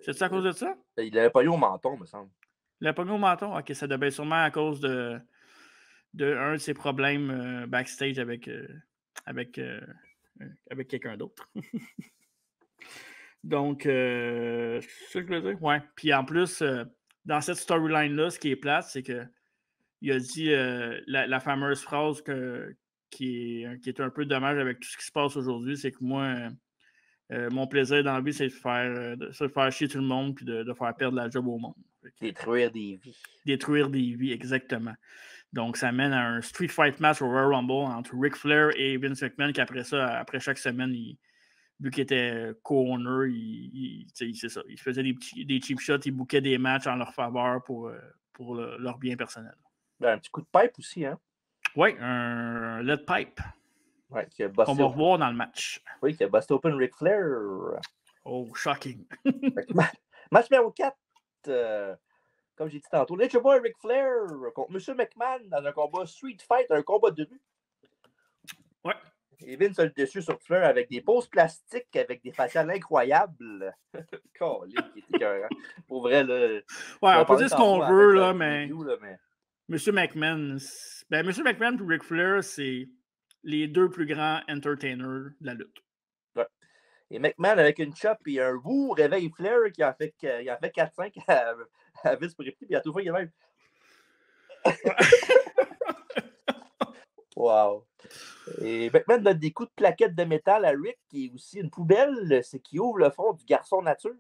C'est à cause de ça? Il l'avait pas eu au menton, me semble. Il l'avait pas mis au menton? Ok, ça devait être sûrement à cause de un de ses problèmes backstage avec quelqu'un d'autre. Donc, c'est ça que je veux dire. Ouais. Puis en plus, dans cette storyline-là, ce qui est plate, c'est que il a dit la fameuse phrase qui est un peu dommage avec tout ce qui se passe aujourd'hui, c'est que moi, mon plaisir dans la vie, c'est de faire chier tout le monde puis de faire perdre la job au monde. Détruire des vies. Détruire des vies, exactement. Donc, ça mène à un Street Fight match au Royal Rumble entre Ric Flair et Vince McMahon, qui après ça, après chaque semaine, vu qu'il était co-owner, c'est ça. Il faisait des cheap shots, il bookait des matchs en leur faveur pour leur bien personnel. Un petit coup de pipe aussi, hein? Oui, un lead pipe. Ouais, qu'on va revoir dans le match. Oui, qui a busté open Ric Flair. Oh, shocking. Match numéro 4. Comme j'ai dit tantôt, Nature Boy Ric Flair contre M. McMahon dans un combat Street Fight, un combat de rue. Ouais. Et Vince a le dessus sur Flair avec des poses plastiques, avec des faciales incroyables. Calique, qui est écœurant. Pour vrai, là. Ouais, on peut dire ce qu'on veut, là, mais. M. McMahon. Ben, M. McMahon et Ric Flair, c'est les deux plus grands entertainers de la lutte. Ouais. Et McMahon, avec une chop et un wou, réveille Flair qui en fait 4-5 à Vince pour puis à tout fois, il est même. Wow. Et McMahon donne des coups de plaquette de métal à Rick, qui est aussi une poubelle, c'est qui ouvre le front du garçon nature.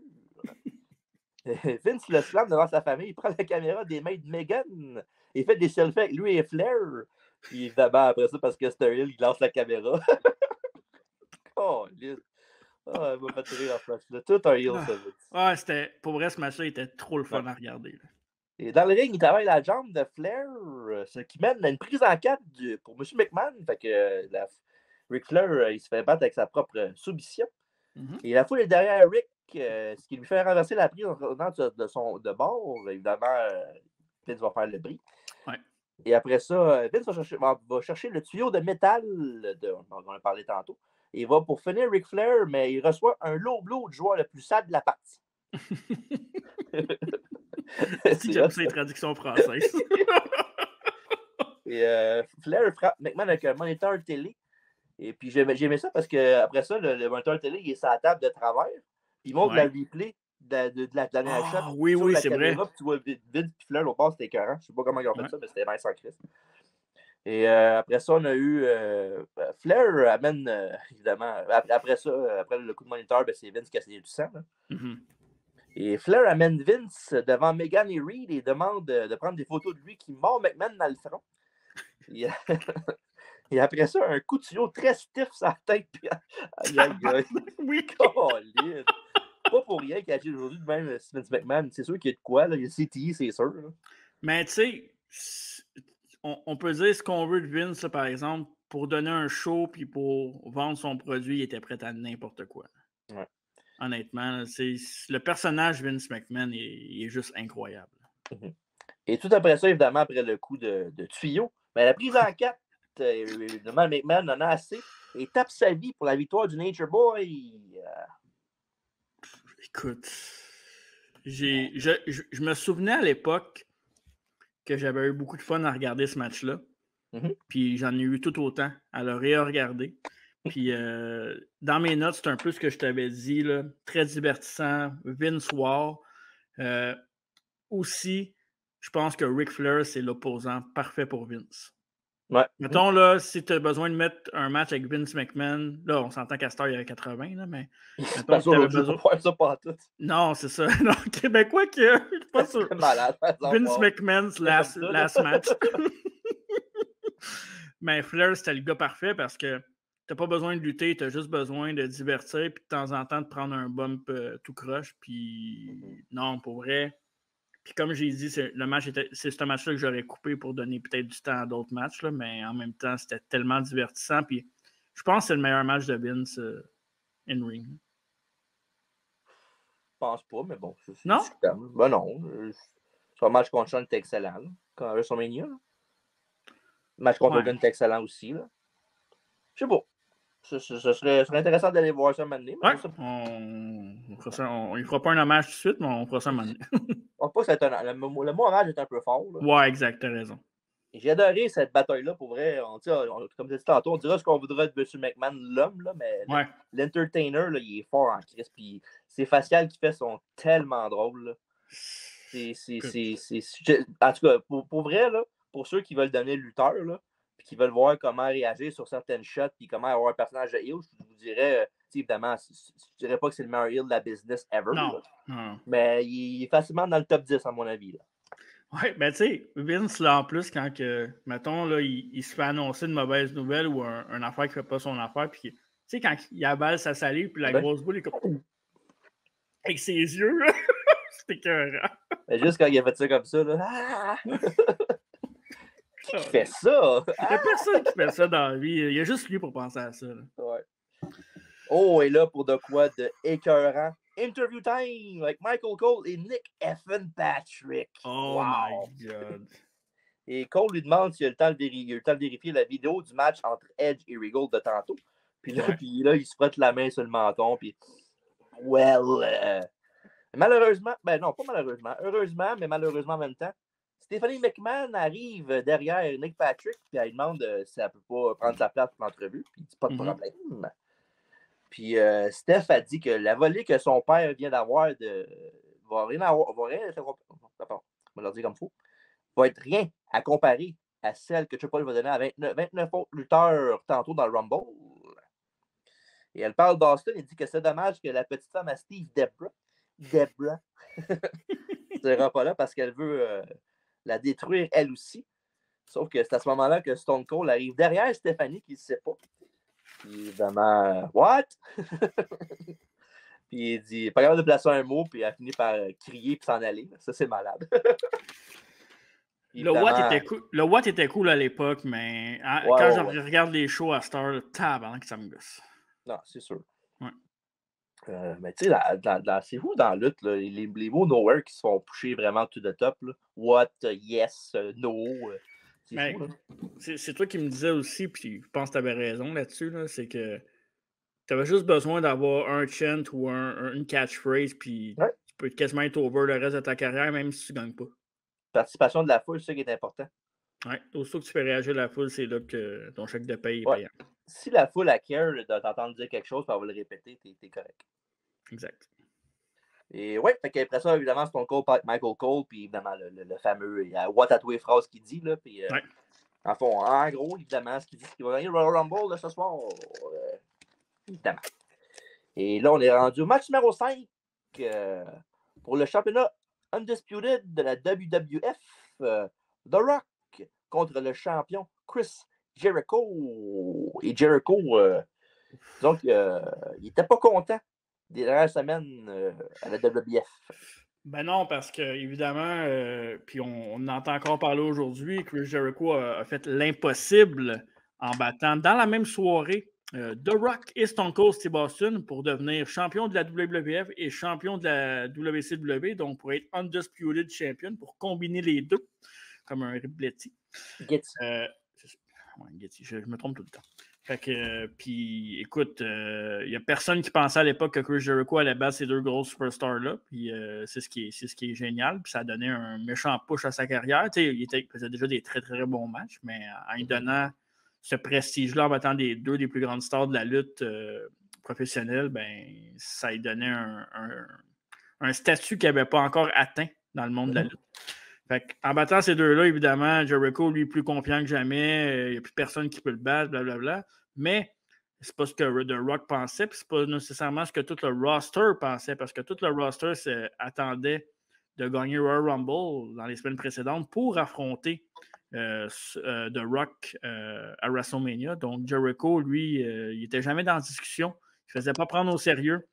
Vince le slam devant sa famille, il prend la caméra des mains de Megan et fait des selfies avec lui et Flair. Puis évidemment, après ça, parce que Sterling, il lance la caméra. Oh, Liz. Ah, elle m'a fait rire en place. Tout un heel, ça. Ah, c'était, pour vrai, ce match-là, il était trop le fun à regarder. Là. Et dans le ring, il travaille la jambe de Flair, ce qui mène à une prise en 4 pour M. McMahon. Fait que Ric Flair, il se fait battre avec sa propre soumission. Et la foule est derrière Rick, ce qui lui fait renverser la prise de bord. Évidemment, Vince va faire le bris. Ouais. Et après ça, Vince va chercher le tuyau de métal dont on a parlé tantôt. Et il va pour finir Ric Flair, mais il reçoit un low blow du joueur le plus sale de la partie. Si j'aime ça, les traductions françaises. Et Flair frappe McMahon avec un moniteur télé. Et puis j'aimais ça parce qu'après ça, le moniteur télé, il est sur la table de travers. Puis il montre la replay de la dernière shot. Oui, c'est vrai. Puis tu vois Vince et Flair au bas, c'était écœurant. Je sais pas comment ils ont fait ça, mais c'était nice en Christ. Et après ça, on a eu Flair amène, évidemment, après ça, après le coup de moniteur, c'est Vince qui a essayé du sang. Et Flair amène Vince devant Megan et Reed et demande de prendre des photos de lui qui mord McMahon dans le front. Et après ça, un coup de tuyau très stiff sur la tête. Oui, pas pour rien qu'il agit aujourd'hui de même Vince McMahon. C'est sûr qu'il y a de quoi. Là. Il y a CTI, c'est sûr. Là. Mais tu sais, on peut dire ce qu'on veut de Vince, là, par exemple, pour donner un show puis pour vendre son produit, il était prêt à n'importe quoi. Ouais. Honnêtement, le personnage Vince McMahon est juste incroyable. Et tout après ça, évidemment, après le coup de tuyau, mais la prise en 4, évidemment, McMahon en a assez et tape sa vie pour la victoire du Nature Boy. Écoute, je me souvenais à l'époque que j'avais eu beaucoup de fun à regarder ce match-là. Puis j'en ai eu tout autant à le réregarder. Puis dans mes notes, c'est un peu ce que je t'avais dit, là, très divertissant. Vince War. Aussi, je pense que Ric Flair, c'est l'opposant parfait pour Vince. Ouais. Mettons, là, si tu as besoin de mettre un match avec Vince McMahon, là, on s'entend qu'à Star, il y avait 80, là, mais mettons que tu avais besoin... faire ça pas tout. Non, c'est ça. Non, Québécois qui a... Je suis pas sûr. Malade, Vince McMahon's last match. Mais Flair, c'était le gars parfait parce que t'as pas besoin de lutter, t'as juste besoin de divertir puis de temps en temps de prendre un bump tout croche. Puis non, pour vrai... Puis comme j'ai dit, c'est ce match-là que j'aurais coupé pour donner peut-être du temps à d'autres matchs, là, mais en même temps, c'était tellement divertissant. Puis je pense que c'est le meilleur match de Vince in-ring. Je pense pas, mais bon, c'est non? discutable. Ben non. Son match contre Sean était excellent, là, quand WrestleMania. Le match contre Hogan était excellent aussi. Là. Je sais pas. Ce serait intéressant d'aller voir ça maintenant. Ouais, on fera ça. Il ne fera pas un hommage tout de suite, mais on fera ça maintenant. Le mot hommage est un peu fort. Là. Ouais, exact, t'as raison. J'ai adoré cette bataille-là, pour vrai. Comme je dit tantôt, on dira ce qu'on voudra de M. McMahon, l'homme, là, mais l'entertainer, là, il est fort en crise. Puis ses faciales qu'il fait sont tellement drôles. Là. En tout cas, pour vrai, là, pour ceux qui veulent devenir lutteur, là, puis qui veulent voir comment réagir sur certaines shots, puis comment avoir un personnage de heel, je vous dirais, évidemment, je dirais pas que c'est le meilleur heel de la business ever. Non. Mais il est facilement dans le top 10, à mon avis. Là. Oui, ben tu sais, Vince, là, en plus, quand mettons, là, il se fait annoncer une mauvaise nouvelle ou un affaire qui ne fait pas son affaire, puis tu sais, quand il avale sa salive, puis la grosse boule est comme. Avec ses yeux, c'était écœurant. Juste quand il a fait ça comme ça, là. Qui fait ça? Il n'y a personne qui fait ça dans la vie. Il y a juste lui pour penser à ça. Là. Ouais. Oh, et là, pour de quoi de écœurant. Interview time avec Michael Cole et Nick Effin Patrick. Oh my God. Et Cole lui demande s'il a le temps de vérifier la vidéo du match entre Edge et Regal de tantôt. Puis là, il se frotte la main sur le menton. Puis, malheureusement, ben non, pas malheureusement, heureusement, mais malheureusement en même temps, Stephanie McMahon arrive derrière Nick Patrick, puis elle demande si elle peut pas prendre sa place pour l'entrevue. Puis il dit pas de problème. Puis Steph a dit que la volée que son père vient d'avoir va être rien à comparer à celle que Triple H va donner à 29 autres lutteurs tantôt dans le Rumble. Et elle parle d'Austin et dit que c'est dommage que la petite femme à Steve, Debra, ne sera pas là parce qu'elle veut la détruire elle aussi. Sauf que c'est à ce moment-là que Stone Cold arrive derrière Stéphanie qui ne sait pas. Puis évidemment, what? Puis il dit, pas capable de placer un mot, puis elle a fini par crier puis s'en aller. Ça, c'est malade. Le Watt était cool à l'époque, mais quand je regarde les shows à Star, tabarnak que ça me gosse. Non, c'est sûr. Ouais. Mais tu sais, c'est fou dans la lutte, là, les mots nowhere qui se font pusher vraiment to the top. Là. What, yes, no. C'est fou, là. C'est toi qui me disais aussi, puis je pense que tu avais raison là-dessus, là, c'est que tu avais juste besoin d'avoir un chant ou une catchphrase, puis tu peux quasiment être over le reste de ta carrière, même si tu ne gagnes pas. Participation de la foule, c'est ça qui est important. Oui, aussitôt que tu fais réagir la foule, c'est là que ton chèque de paye est payant. Si la foule a care de t'entendre dire quelque chose, puis elle va le répéter, t'es correct. Exact. Et ouais, fait qu'après ça, évidemment, c'est ton Cole, Michael Cole, puis évidemment, le fameux, il y a What à tous les phrases qu'il dit, là, puis en fond, en gros, évidemment, ce qu'il dit, c'est qu'il va gagner le Royal Rumble là, ce soir, évidemment. Et là, on est rendu au match numéro 5 pour le championnat Undisputed de la WWF, The Rock contre le champion Chris Jericho. Et Jericho, donc, il n'était pas content des dernières semaines à la WWF. Ben non, parce que, évidemment, puis on entend encore parler aujourd'hui, Chris Jericho a fait l'impossible en battant dans la même soirée The Rock et Stone Cold Steve Austin pour devenir champion de la WWF et champion de la WCW, donc pour être Undisputed Champion, pour combiner les deux, comme un Ribletti. Getty. Getty, je me trompe tout le temps. Fait que, puis écoute, il n'y a personne qui pensait à l'époque que Chris Jericho allait battre ces deux grosses superstars-là. Puis c'est ce qui est génial. Puis ça a donné un méchant push à sa carrière. Il faisait déjà des très, très bons matchs, mais en lui donnant ce prestige-là, en battant deux des plus grandes stars de la lutte professionnelle, ben, ça lui donnait un statut qu'il n'avait pas encore atteint dans le monde de la lutte. Fait en battant ces deux-là, évidemment, Jericho, lui, est plus confiant que jamais. Il n'y a plus personne qui peut le battre, blablabla. Mais c'est pas ce que The Rock pensait, puis c'est pas nécessairement ce que tout le roster pensait, parce que tout le roster attendait de gagner Royal Rumble dans les semaines précédentes pour affronter The Rock à WrestleMania. Donc, Jericho, lui, il n'était jamais dans la discussion. Il ne faisait pas prendre au sérieux.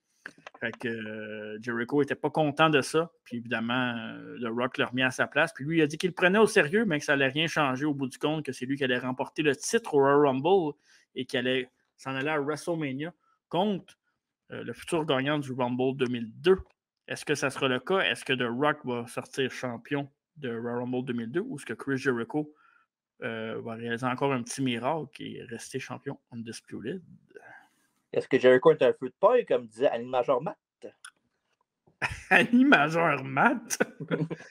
Fait que Jericho n'était pas content de ça. Puis évidemment, The Rock l'a remis à sa place. Puis lui, il a dit qu'il le prenait au sérieux, mais que ça n'allait rien changer au bout du compte, que c'est lui qui allait remporter le titre au Royal Rumble et qu'il allait s'en aller à WrestleMania contre le futur gagnant du Rumble 2002. Est-ce que ça sera le cas? Est-ce que The Rock va sortir champion de Rumble 2002 ou est-ce que Chris Jericho va réaliser encore un petit miracle et rester champion undisputed? Est-ce que Jericho est un feu de paille, comme disait Annie Major Matt? Annie Major Matt?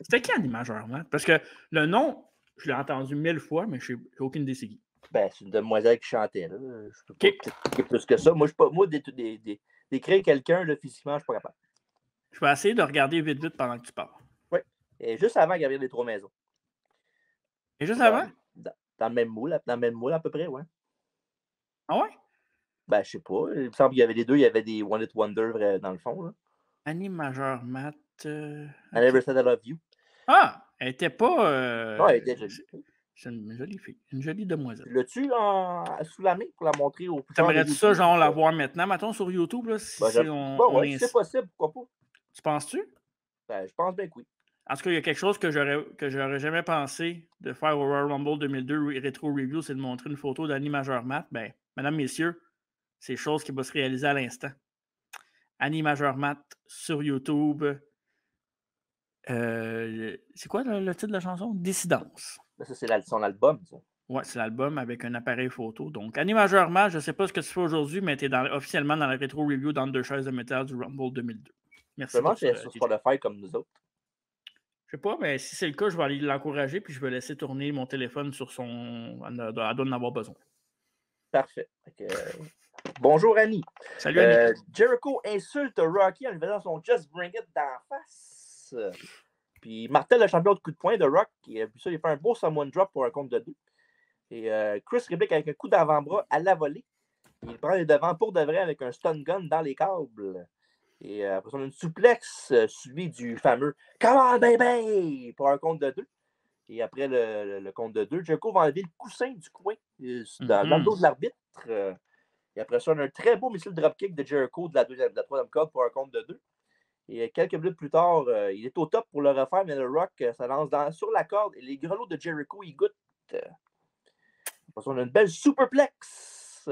C'était qui Annie Major Matt? Parce que le nom, je l'ai entendu 1000 fois, mais je n'ai aucune idée c'est qui. Ben, c'est une demoiselle qui chantait. Là. Je peux pas expliquer plus que ça. Moi, d'écrire quelqu'un là, physiquement, je ne suis pas capable. Je vais essayer de regarder vite pendant que tu parles. Oui. Et juste avant Gabriel des Trois Maisons. Et juste avant? Dans le même moule à peu près, ouais. Ah ouais? Ben, je sais pas. Il me semble qu'il y avait les deux. Il y avait des One It Wonder dans le fond. Là. Annie Major Matt. I Never Said I Love You. Ah! Elle était pas. Non, elle était jolie. C'est une jolie fille. Une jolie demoiselle. L'as-tu sous la main pour la montrer au plus T'aimerais-tu ça, genre, la voir maintenant, mettons, sur YouTube? Là, si ben, on c'est possible, pourquoi pas? Tu penses-tu? Ben, je pense bien que oui. En tout cas, il y a quelque chose que j'aurais jamais pensé de faire au Royal Rumble 2002 Retro Review, c'est de montrer une photo d'Annie Major Matt. Ben, mesdames, messieurs, c'est chose qui va se réaliser à l'instant. Annie Major Matt sur YouTube. C'est quoi le titre de la chanson? Dissidence. Ça, c'est son album, ça. Ouais, c'est l'album avec un appareil photo. Donc, Annie Major Matt, je ne sais pas ce que tu fais aujourd'hui, mais tu es officiellement dans la Retro Review dans 2 chaises de métal du Rumble 2002. Merci. Vraiment, c'est sur Spotify comme nous autres. Je sais pas, mais si c'est le cas, je vais aller l'encourager puis je vais laisser tourner mon téléphone sur son. Elle doit en avoir besoin. Parfait. Bonjour Annie. Salut Annie. Jericho insulte Rocky en lui faisant son Just Bring It d'en face. Puis martèle le champion de coup de poing de Rock. Et puis ça, il fait un beau Samoan Drop pour un compte de 2. Et Chris réplique avec un coup d'avant-bras à la volée. Il prend les devants pour de vrai avec un stun gun dans les câbles. Et après, on a une souplexe suivie du fameux Come on, baby! Pour un compte de 2. Et après le compte de 2, Jericho va enlever le coussin du coin dans le dos de l'arbitre. Et après ça, on a un très beau missile dropkick de Jericho de la troisième corde pour un compte de 2. Et quelques minutes plus tard, il est au top pour le refaire, mais le Rock ça lance sur la corde et les grelots de Jericho, il goûte. Après ça, on a une belle superplex.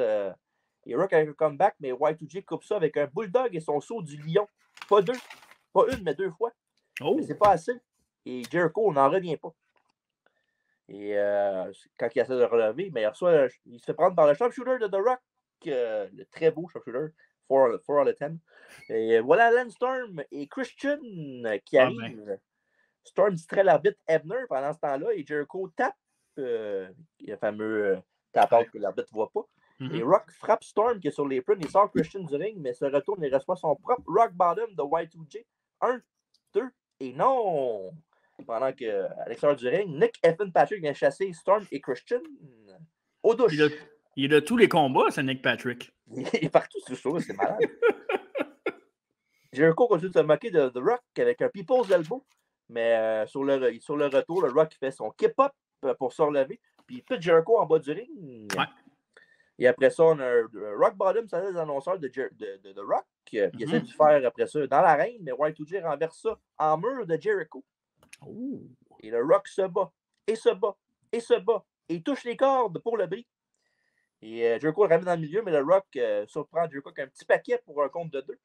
Et Rock avec un comeback, mais Y2J coupe ça avec un bulldog et son saut du lion. Pas une, mais 2 fois. Oh. Mais c'est pas assez. Et Jericho, on n'en revient pas. Et quand il essaie de relever, mais il se fait prendre par le sharpshooter de The Rock, le très beau sharpshooter, 4 out of 10. Et voilà Lance Storm et Christian qui arrivent. Storm distrait l'arbitre Ebner pendant ce temps-là et Jericho tape le fameux tap-out que l'arbitre ne voit pas. Et Rock frappe Storm qui est sur l'apron, il sort Christian du ring, mais se retourne et reçoit son propre Rock Bottom de Y2J. 1, 2, et non! Pendant qu'à l'extérieur du ring, Nick Effin Patrick vient chasser Storm et Christian aux douches. Il a tous les combats, c'est Nick Patrick. Il est partout sur le show, c'est malade. Jericho continue de se moquer de The Rock avec un People's Elbow, mais sur le retour, le Rock fait son keep-up pour se relever, puis il pète Jericho en bas du ring. Ouais. Et après ça, on a un Rock Bottom, ça c'est les annonceurs de The Rock, qui essaie de faire après ça dans l'arène, mais Y2J renverse ça en mur de Jericho. Oh. Et le Rock se bat, et se bat, et se bat, et il touche les cordes pour le bris. Et Jericho le ramène dans le milieu, mais le Rock surprend Jericho avec un petit paquet pour un compte de 2.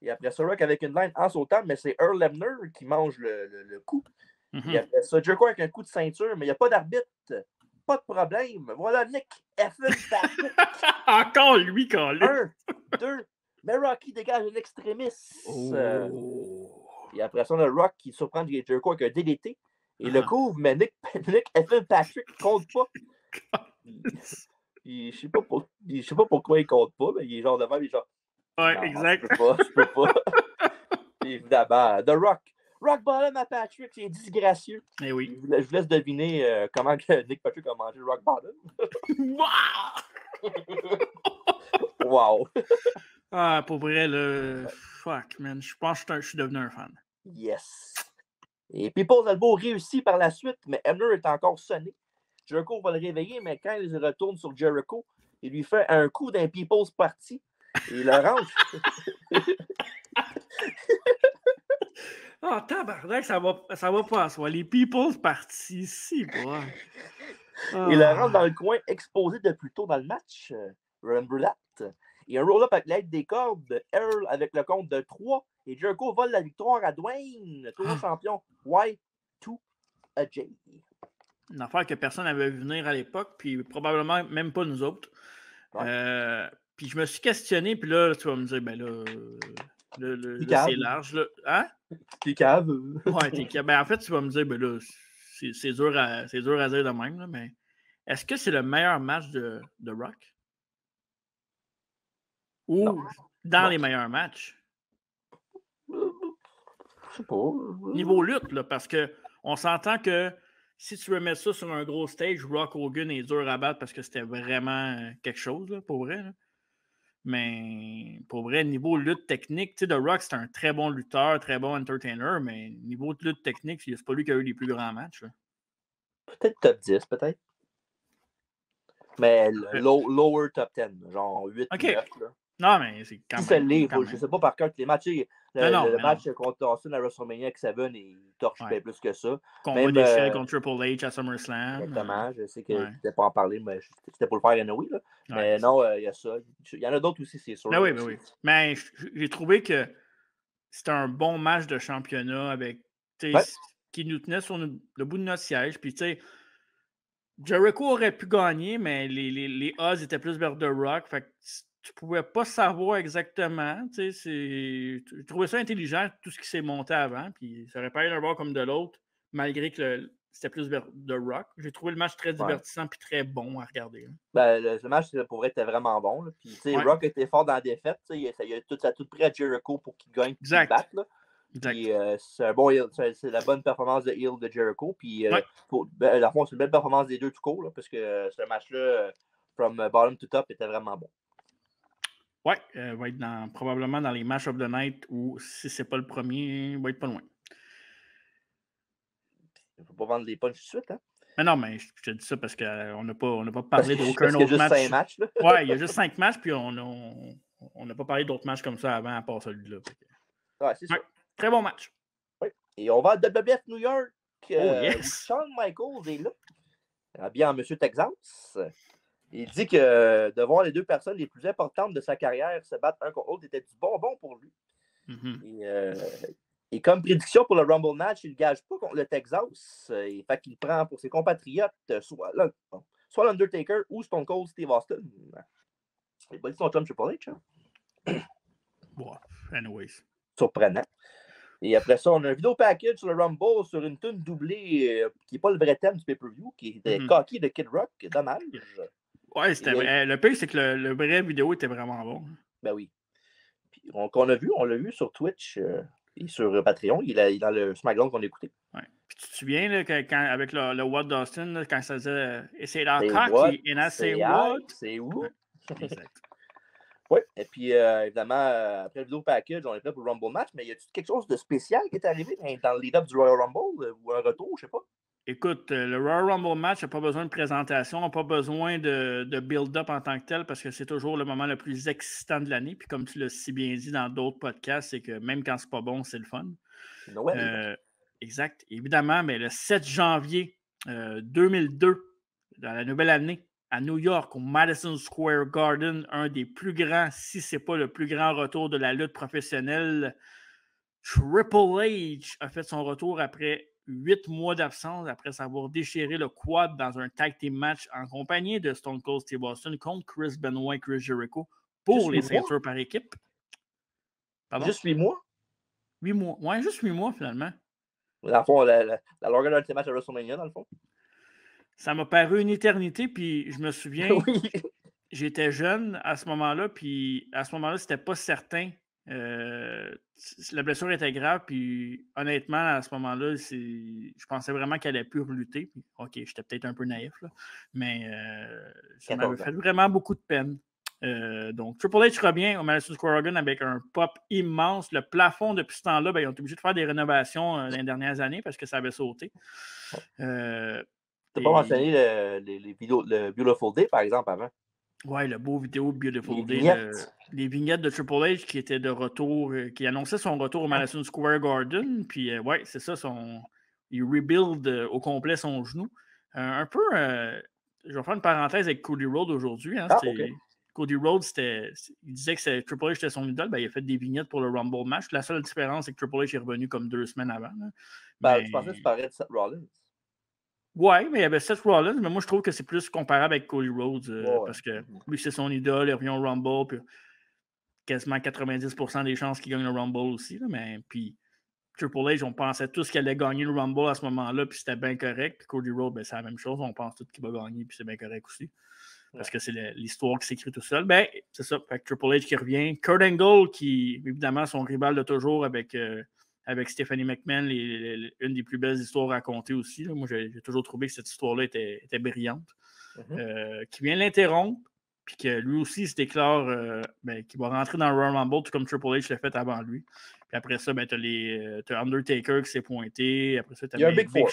Et après ça, Rock avec une line en sautant, mais c'est Earl Hebner qui mange le coup. Et après ça, Jericho avec un coup de ceinture, mais il n'y a pas d'arbitre. Pas de problème. Voilà Nick Effin Patrick. Encore lui, Colin. 1, 2. Mais Rocky dégage un extrémiste. Oh. Et après ça, on a Rock qui surprend Jericho avec un DDT. Et le couvre, mais Nick Effin Patrick ne compte pas. Je ne sais pas pourquoi il ne compte pas, mais il est genre de même, il est genre. Ouais, non, exact. Je peux pas. Évidemment, The Rock. Rock Bottom à Patrick, c'est disgracieux. Eh oui. Je vous laisse deviner comment Nick Patrick a mangé Rock Bottom. Wow! Ah, pour vrai, le fuck, man. Je pense que je suis devenu un fan. Yes! Et People's Elbow réussit par la suite, mais Hebner est encore sonné. Jericho va le réveiller, mais quand il retourne sur Jericho, il lui fait un coup d'un People's Party. Et il le range. Ah, tabarnak, ça va pas à soi. Les People's Party ici, quoi. Il le rentre dans le coin exposé de plus tôt dans le match. Remember that? Il y a un roll-up avec l'aide des cordes de Earl avec le compte de 3. Et Jericho vole la victoire à Dwayne, toujours champion. Y2 a J. Une affaire que personne n'avait vu venir à l'époque, puis probablement même pas nous autres. Ouais. Puis je me suis questionné, puis là, tu vas me dire, ben là, c'est large. Là. Hein? T'es cave. Ouais, t'es cave. Ben, en fait, tu vas me dire, ben là, c'est dur à dire de même, là, mais est-ce que c'est le meilleur match de Rock? Ou non. Dans les meilleurs matchs? Je sais pas. Niveau lutte, là, parce qu'on s'entend que si tu veux mettre ça sur un gros stage, Rock Hogan est dur à battre parce que c'était vraiment quelque chose, là, pour vrai. Là. Mais pour vrai, niveau lutte technique, tu sais, The Rock, c'est un très bon lutteur, très bon entertainer, mais niveau de lutte technique, c'est pas lui qui a eu les plus grands matchs. Là. Peut-être top 10, peut-être. Mais lower top 10, genre 8 okay. 9. Là. Non, mais c'est quand même. C'est le livre, je sais pas par cœur que les matchs. Le match contre Austin à WrestleMania X7, il torche bien plus que ça. Combat d'échelle contre Triple H à SummerSlam. Exactement, je sais que tu n'étais pas en parler, mais c'était pour le faire anyway. Là. Mais non, il y a ça. Il y en a d'autres aussi, c'est sûr. Ben oui, ben oui. Mais j'ai trouvé que c'était un bon match de championnat avec qui nous tenait sur le bout de notre siège. Puis, tu sais, Jericho aurait pu gagner, mais les odds étaient plus vers The Rock. Fait que tu pouvais pas savoir exactement. J'ai trouvé ça intelligent, tout ce qui s'est monté avant. Puis ça aurait pas eu d'un bord comme de l'autre, malgré que c'était plus vers The Rock. J'ai trouvé le match très divertissant et très bon à regarder. Ben, le match, pour vrai, était vraiment bon. Là. Puis, Rock était fort dans la défaite. Ça a tout pris à Jericho pour qu'il gagne et qu'il batte. Là. Puis, c'est la bonne performance de heel de Jericho. Puis, dans le fond, c'est une belle performance des deux tout court, là, parce que ce match-là, from bottom to top, était vraiment bon. Oui, va être probablement dans les matchs of the night ou si c'est pas le premier, il va être pas loin. Il ne faut pas vendre des punches tout de suite, hein? Mais non, mais je te dis ça parce qu'on n'a pas parlé d'aucun autre match. Il y a juste 5 matchs. Oui, il y a juste 5 matchs, puis on n'a pas parlé d'autres matchs comme ça avant, à part celui-là. Oui, c'est ça. Très bon match. Oui. Et on va à WWF New York. Yes! Shawn Michaels est là. Bien en Monsieur Texas. Il dit que de voir les deux personnes les plus importantes de sa carrière se battre un contre l'autre était du bonbon pour lui. Et comme prédiction pour le Rumble match, il ne gage pas contre le Texas. Fait qu'il prend pour ses compatriotes soit l'Undertaker ou Stone Cold Steve Austin. Il va dire son chum Triple H. Hein? Wow. Anyways. Surprenant. Et après ça, on a un vidéo package sur le Rumble sur une tune doublée qui n'est pas le vrai thème du pay-per-view, qui était cocky de Kid Rock. Dommage. Ouais, c'était vrai. Le pire, c'est que le vrai vidéo était vraiment bon. Ben oui. Puis, on l'a vu sur Twitch et sur Patreon. Il est dans le SmackDown qu'on a écouté. Ouais. Puis tu te souviens, là, quand, avec le What d'Austin, quand ça disait c'est la cocky, et là, c'est what? C'est où? Ouais. Exact. Oui, et puis évidemment, après le vidéo package, on est prêt pour le Rumble match, mais y a-t-il quelque chose de spécial qui est arrivé dans le lead-up du Royal Rumble ou un retour, je sais pas? Écoute, le Royal Rumble match n'a pas besoin de présentation, n'a pas besoin de build-up en tant que tel parce que c'est toujours le moment le plus excitant de l'année. Puis comme tu l'as si bien dit dans d'autres podcasts, c'est que même quand c'est pas bon, c'est le fun. Exact. Évidemment, mais le 7 janvier 2002, dans la nouvelle année, à New York, au Madison Square Garden, un des plus grands, si ce n'est pas le plus grand retour de la lutte professionnelle, Triple H a fait son retour après 8 mois d'absence, après avoir déchiré le quad dans un tag team match en compagnie de Stone Cold Steve Austin contre Chris Benoit et Chris Jericho pour les ceintures par équipe. Pardon? Juste 8 mois? 8 mois. Ouais, juste 8 mois finalement. Dans le fond, la longueur d'un de ces matchs à WrestleMania, dans le fond. Ça m'a paru une éternité, puis je me souviens, j'étais jeune à ce moment-là, puis à ce moment-là, c'était pas certain. La blessure était grave, puis honnêtement, à ce moment-là, je pensais vraiment qu'elle allait plus relutter. Puis, OK, j'étais peut-être un peu naïf, là, mais ça m'avait fait vraiment beaucoup de peine. Donc, Triple H revient au Madison Square Garden avec un pop immense. Le plafond, depuis ce temps-là, ils ont été obligés de faire des rénovations dans les dernières années parce que ça avait sauté. Tu n'as pas mentionné les vidéos, le Beautiful Day, par exemple, avant. Oui, le beau vidéo Beautiful Day. Les vignettes de Triple H qui étaient de retour, qui annonçait son retour au Madison Square Garden. Puis, ouais, c'est ça, il rebuild au complet son genou. Un peu, je vais faire une parenthèse avec Cody Rhodes aujourd'hui. Hein, Cody Rhodes, il disait que Triple H était son idole. Ben, il a fait des vignettes pour le Rumble match. La seule différence, c'est que Triple H est revenu comme 2 semaines avant. Ben, tu pensais que tu parlais de Seth Rollins? Ouais, mais il y avait Seth Rollins, mais moi, je trouve que c'est plus comparable avec Cody Rhodes parce que lui, c'est son idole, il revient au Rumble, puis quasiment 90% des chances qu'il gagne le Rumble aussi. Là, mais puis Triple H, on pensait tous qu'il allait gagner le Rumble à ce moment-là, puis c'était bien correct. Puis Cody Rhodes, ben, c'est la même chose. On pense tous qu'il va gagner, puis c'est bien correct aussi. Parce que c'est l'histoire qui s'écrit tout seul. Ben, c'est ça. Fait que Triple H qui revient. Kurt Angle, qui, évidemment, son rival de toujours avec Stephanie McMahon, une des plus belles histoires racontées aussi. Là. Moi, j'ai toujours trouvé que cette histoire-là était brillante. Qui vient l'interrompre, puis que lui aussi, il se déclare qu'il va rentrer dans le Royal Rumble, tout comme Triple H l'a fait avant lui. Puis après ça, ben, t'as Undertaker qui s'est pointé. Après ça, il y a un Big Four.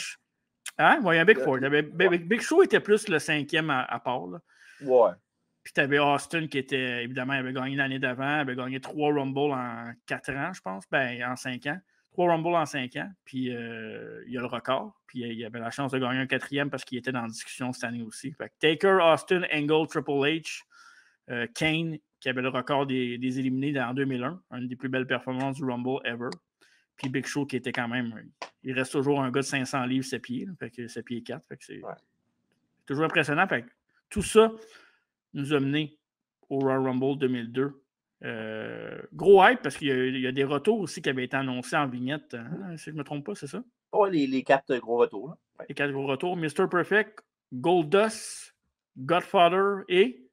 Hein? Ouais, il y a un Big Four. Big Show était plus le 5e à part. Là. Ouais. Puis t'avais Austin qui était, évidemment, il avait gagné l'année d'avant. Il avait gagné 3 Rumble en 4 ans, je pense. Ben, en 5 ans. 3 Rumble en 5 ans. Puis il y a le record. Puis il avait la chance de gagner un 4e parce qu'il était dans la discussion cette année aussi. Fait que Taker, Austin, Angle, Triple H, Kane, qui avait le record des éliminés en 2001. Une des plus belles performances du Rumble ever. Puis Big Show qui était quand même... Il reste toujours un gars de 500 livres, 7 pieds. Là, fait que 7 pieds 4. Fait que c'est toujours impressionnant. Fait que tout ça nous a menés au Royal Rumble 2002. Gros hype parce qu'il y a des retours aussi qui avaient été annoncés en vignette. Hein, si je ne me trompe pas, c'est ça? Oui, les 4 gros retours. Là. Ouais. Les 4 gros retours. Mr. Perfect, Goldust, Godfather et...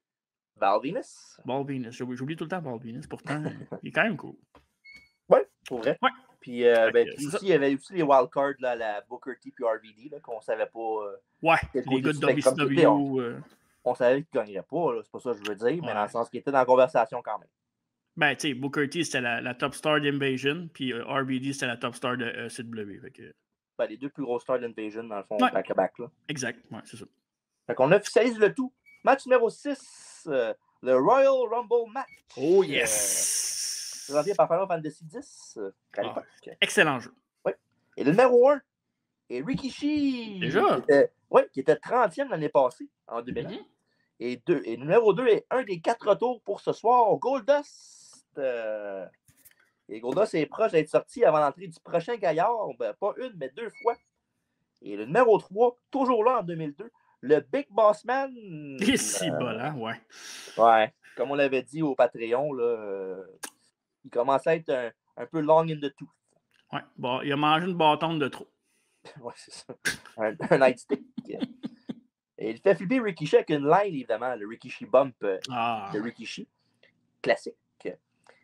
Val Venis. Val Venis. J'oublie tout le temps Val Venis. Pourtant, il est quand même cool. Oui, pour vrai. Ouais. Puis, puis aussi, il y avait aussi les wildcards, là, la Booker T puis RVD, là, qu'on ne savait pas. Les gars de WCW. On savait qu'ils ne gagneraient pas, là, c'est pas ça que je veux dire, mais dans le sens qu'ils étaient dans la conversation quand même. Ben, tu sais, Booker T, c'était la top star d'Invasion, puis RVD, c'était la top star de CW. Ben, les 2 plus grosses stars d'Invasion, dans le fond, back-à-back. Là. Exact, ouais, c'est ça. Fait qu'on officialise le tout. Match numéro 6, le Royal Rumble match. Oh yes! Présenté par Final Fantasy X. Excellent jeu. Oui. Et le numéro 1 est Rikishi. Déjà? Qui était 30e l'année passée, en 2001. Et le numéro 2 est un des 4 retours pour ce soir, Goldust. Et Goldust est proche d'être sorti avant l'entrée du prochain gaillard. Ben, pas une, mais 2 fois. Et le numéro 3, toujours là en 2002, le Big Boss Man. Ici, là, ouais. Ouais. Comme on l'avait dit au Patreon, là, il commence à être un peu long in the tooth. Ouais. Bon, il a mangé une bâtonne de trop. Ouais, c'est ça. Un nightstick. Et il fait flipper Rikishi avec une line, évidemment, le Rikishi Bump de Rikishi. Classique.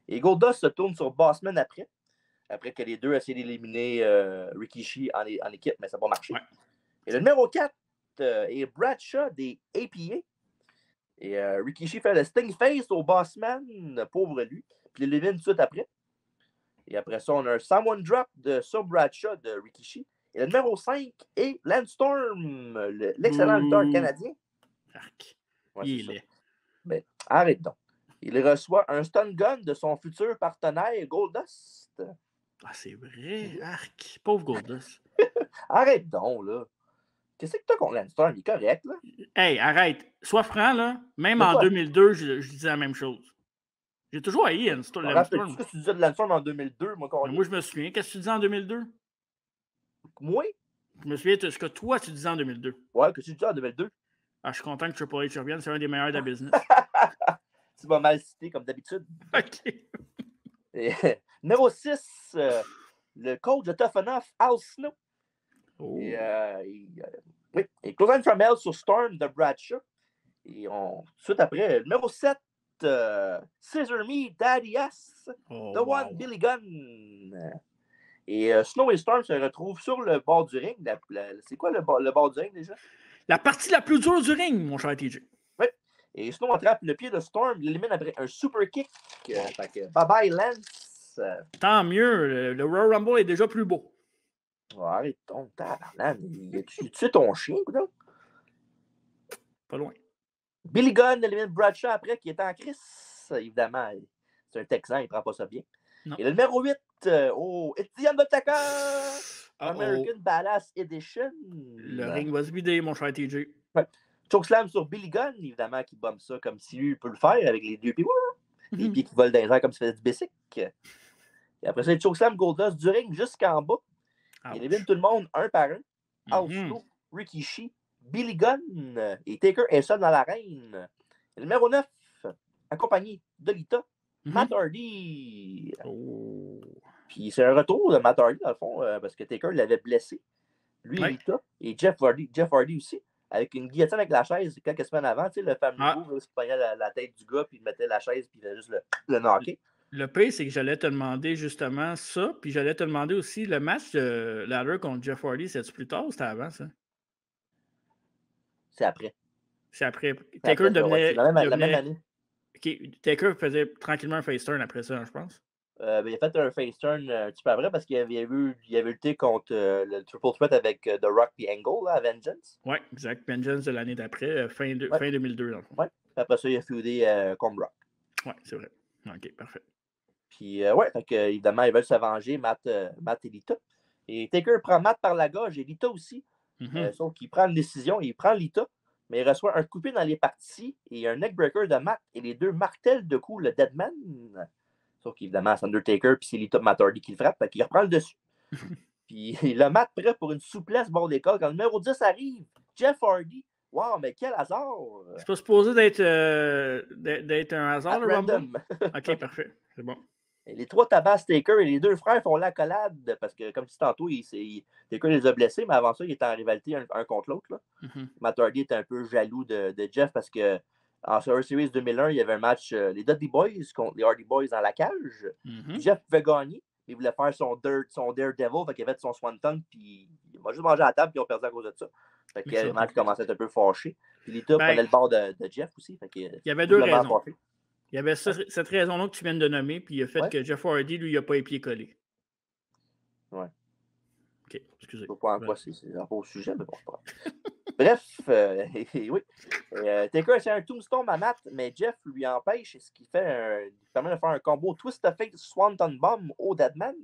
Et Goldust se tourne sur Bossman après que les deux essaient d'éliminer Rikishi en équipe, mais ça n'a pas marché. Ouais. Et le numéro 4 est Bradshaw des APA. Et Rikishi fait le Sting Face au Bossman, pauvre lui, puis il l'élimine tout de suite après. Et après ça, on a un Someone Drop sur Bradshaw de Rikishi. Et le numéro 5 est Lance Storm, l'excellent lutteur canadien. Ouais, il est. Ben, arrête donc. Il reçoit un stun gun de son futur partenaire Goldust. Ah, c'est vrai, arc. Pauvre Goldust. Arrête donc, là. Qu'est-ce que t'as contre Lance Storm? Il est correct, là. Hey, arrête. Sois franc, là. Même en 2002, je disais la même chose. J'ai toujours haï Lance Storm. Qu'est-ce que tu disais de Lance Storm en 2002, moi, moi, je me souviens. Qu'est-ce que tu disais en 2002? Moi? Je me souviens de ce que toi, tu disais en 2002. Ouais, qu'est-ce que tu disais en 2002? Ah, je suis content que Triple H revienne. C'est un des meilleurs de la business. Tu vas mal citer, comme d'habitude. OK. Et, numéro 6, le coach de Tough Enough, Al Snow. Oh. Et Clothesline from Hell sur Storm de Bradshaw. Et tout de suite après, numéro 7, Scissor Me, Daddy Ass, The One, Billy Gunn. Et Snow et Storm se retrouvent sur le bord du ring. C'est quoi le bord du ring déjà? La partie la plus dure du ring, mon cher TJ. Oui. Et Snow attrape le pied de Storm, il l'élimine après un super kick. Bye bye Lance. Tant mieux, le Royal Rumble est déjà plus beau. Oh, arrête ton tabarnak. Tu tues ton chien, quoi? Pas loin. Billy Gunn élimine Bradshaw après, qui était en crise. Évidemment, c'est un Texan, il ne prend pas ça bien. Non. Et le numéro 8, It's the Undertaker! American Badass Edition. Le ring va se vider, mon cher TJ. Ouais. Chokeslam sur Billy Gunn, évidemment, qui bombe ça comme si lui peut le faire avec les deux pieds. Les pieds qui volent dans les airs comme s'il faisait du bicycle. Et après ça, il chokeslam Goldust du ring jusqu'en bas. Il élimine tout le monde un par un. Auslo, Rikishi, Billy Gunn et Taker est seul dans l'arène. Le numéro 9, accompagné de Lita, Matt Hardy. Oh. Puis c'est un retour de Matt Hardy, dans le fond, parce que Taker l'avait blessé. Lui et Lita. Et Jeff Hardy aussi, avec une guillotine avec la chaise quelques semaines avant. Tu sais, le fameux move, qui prenait la tête du gars, puis il mettait la chaise, puis il faisait juste le knocker. Le pire, c'est que j'allais te demander justement ça, puis j'allais te demander aussi le match de Ladder contre Jeff Hardy, c'est-tu plus tard ou c'était avant ça? C'est après. C'est après. Taker devenait. La même année. Okay. Taker faisait tranquillement un face turn après ça, je pense. Il a fait un face turn un petit peu après parce qu'il avait lutté contre le Triple Threat avec The Rock et Angle à Vengeance. Oui, exact. Vengeance de l'année d'après, fin 2002, dans le fond. Oui. Après ça, il a feudé contre Rock. Oui, c'est vrai. OK, parfait. Puis, évidemment, ils veulent se venger, Matt et Lita. Et Taker prend Matt par la gorge et Lita aussi. Sauf qu'il prend une décision, il prend Lita, mais il reçoit un coup de pied dans les parties et un neckbreaker de Matt et les deux martèlent de coups le Deadman. Sauf qu'évidemment, c'est Undertaker puis c'est Lita Matt Hardy qui le frappe, fait qu'il reprend le dessus. Puis le Matt prêt pour une souplesse bord d'école. Quand le numéro 10 arrive, Jeff Hardy. Wow, mais quel hasard! C'est pas supposé d'être un hasard, le random. OK, parfait. C'est bon. Et les trois tabassent Taker et les deux frères font l'accolade parce que, comme tu dis tantôt, Taker les a blessés, mais avant ça, il était en rivalité un contre l'autre. Matt Hardy était un peu jaloux de Jeff parce que en Survivor Series 2001, il y avait un match, les Dudley Boys contre les Hardy Boys dans la cage. Jeff pouvait gagner, mais il voulait faire son Daredevil, fait qu'il avait fait son Swanton, puis il m'a juste mangé à la table, puis ils ont perdu à cause de ça. Fait que le match commençait à être un peu fâché. Puis Lita prenait le bord de Jeff aussi. Fait que, il y avait deux raisons. Il y avait cette raison-là que tu viens de nommer, puis le fait que Jeff Hardy, lui, il n'a pas les pieds collés. Ouais. OK, excusez. Je ne sais pas en quoi c'est un beau sujet, mais bon, pas. Bref, oui. Taker c'est un tombstone à Matt, mais Jeff lui empêche, ce qui permet de faire un combo Twist of Fate Swanton Bomb au Deadman.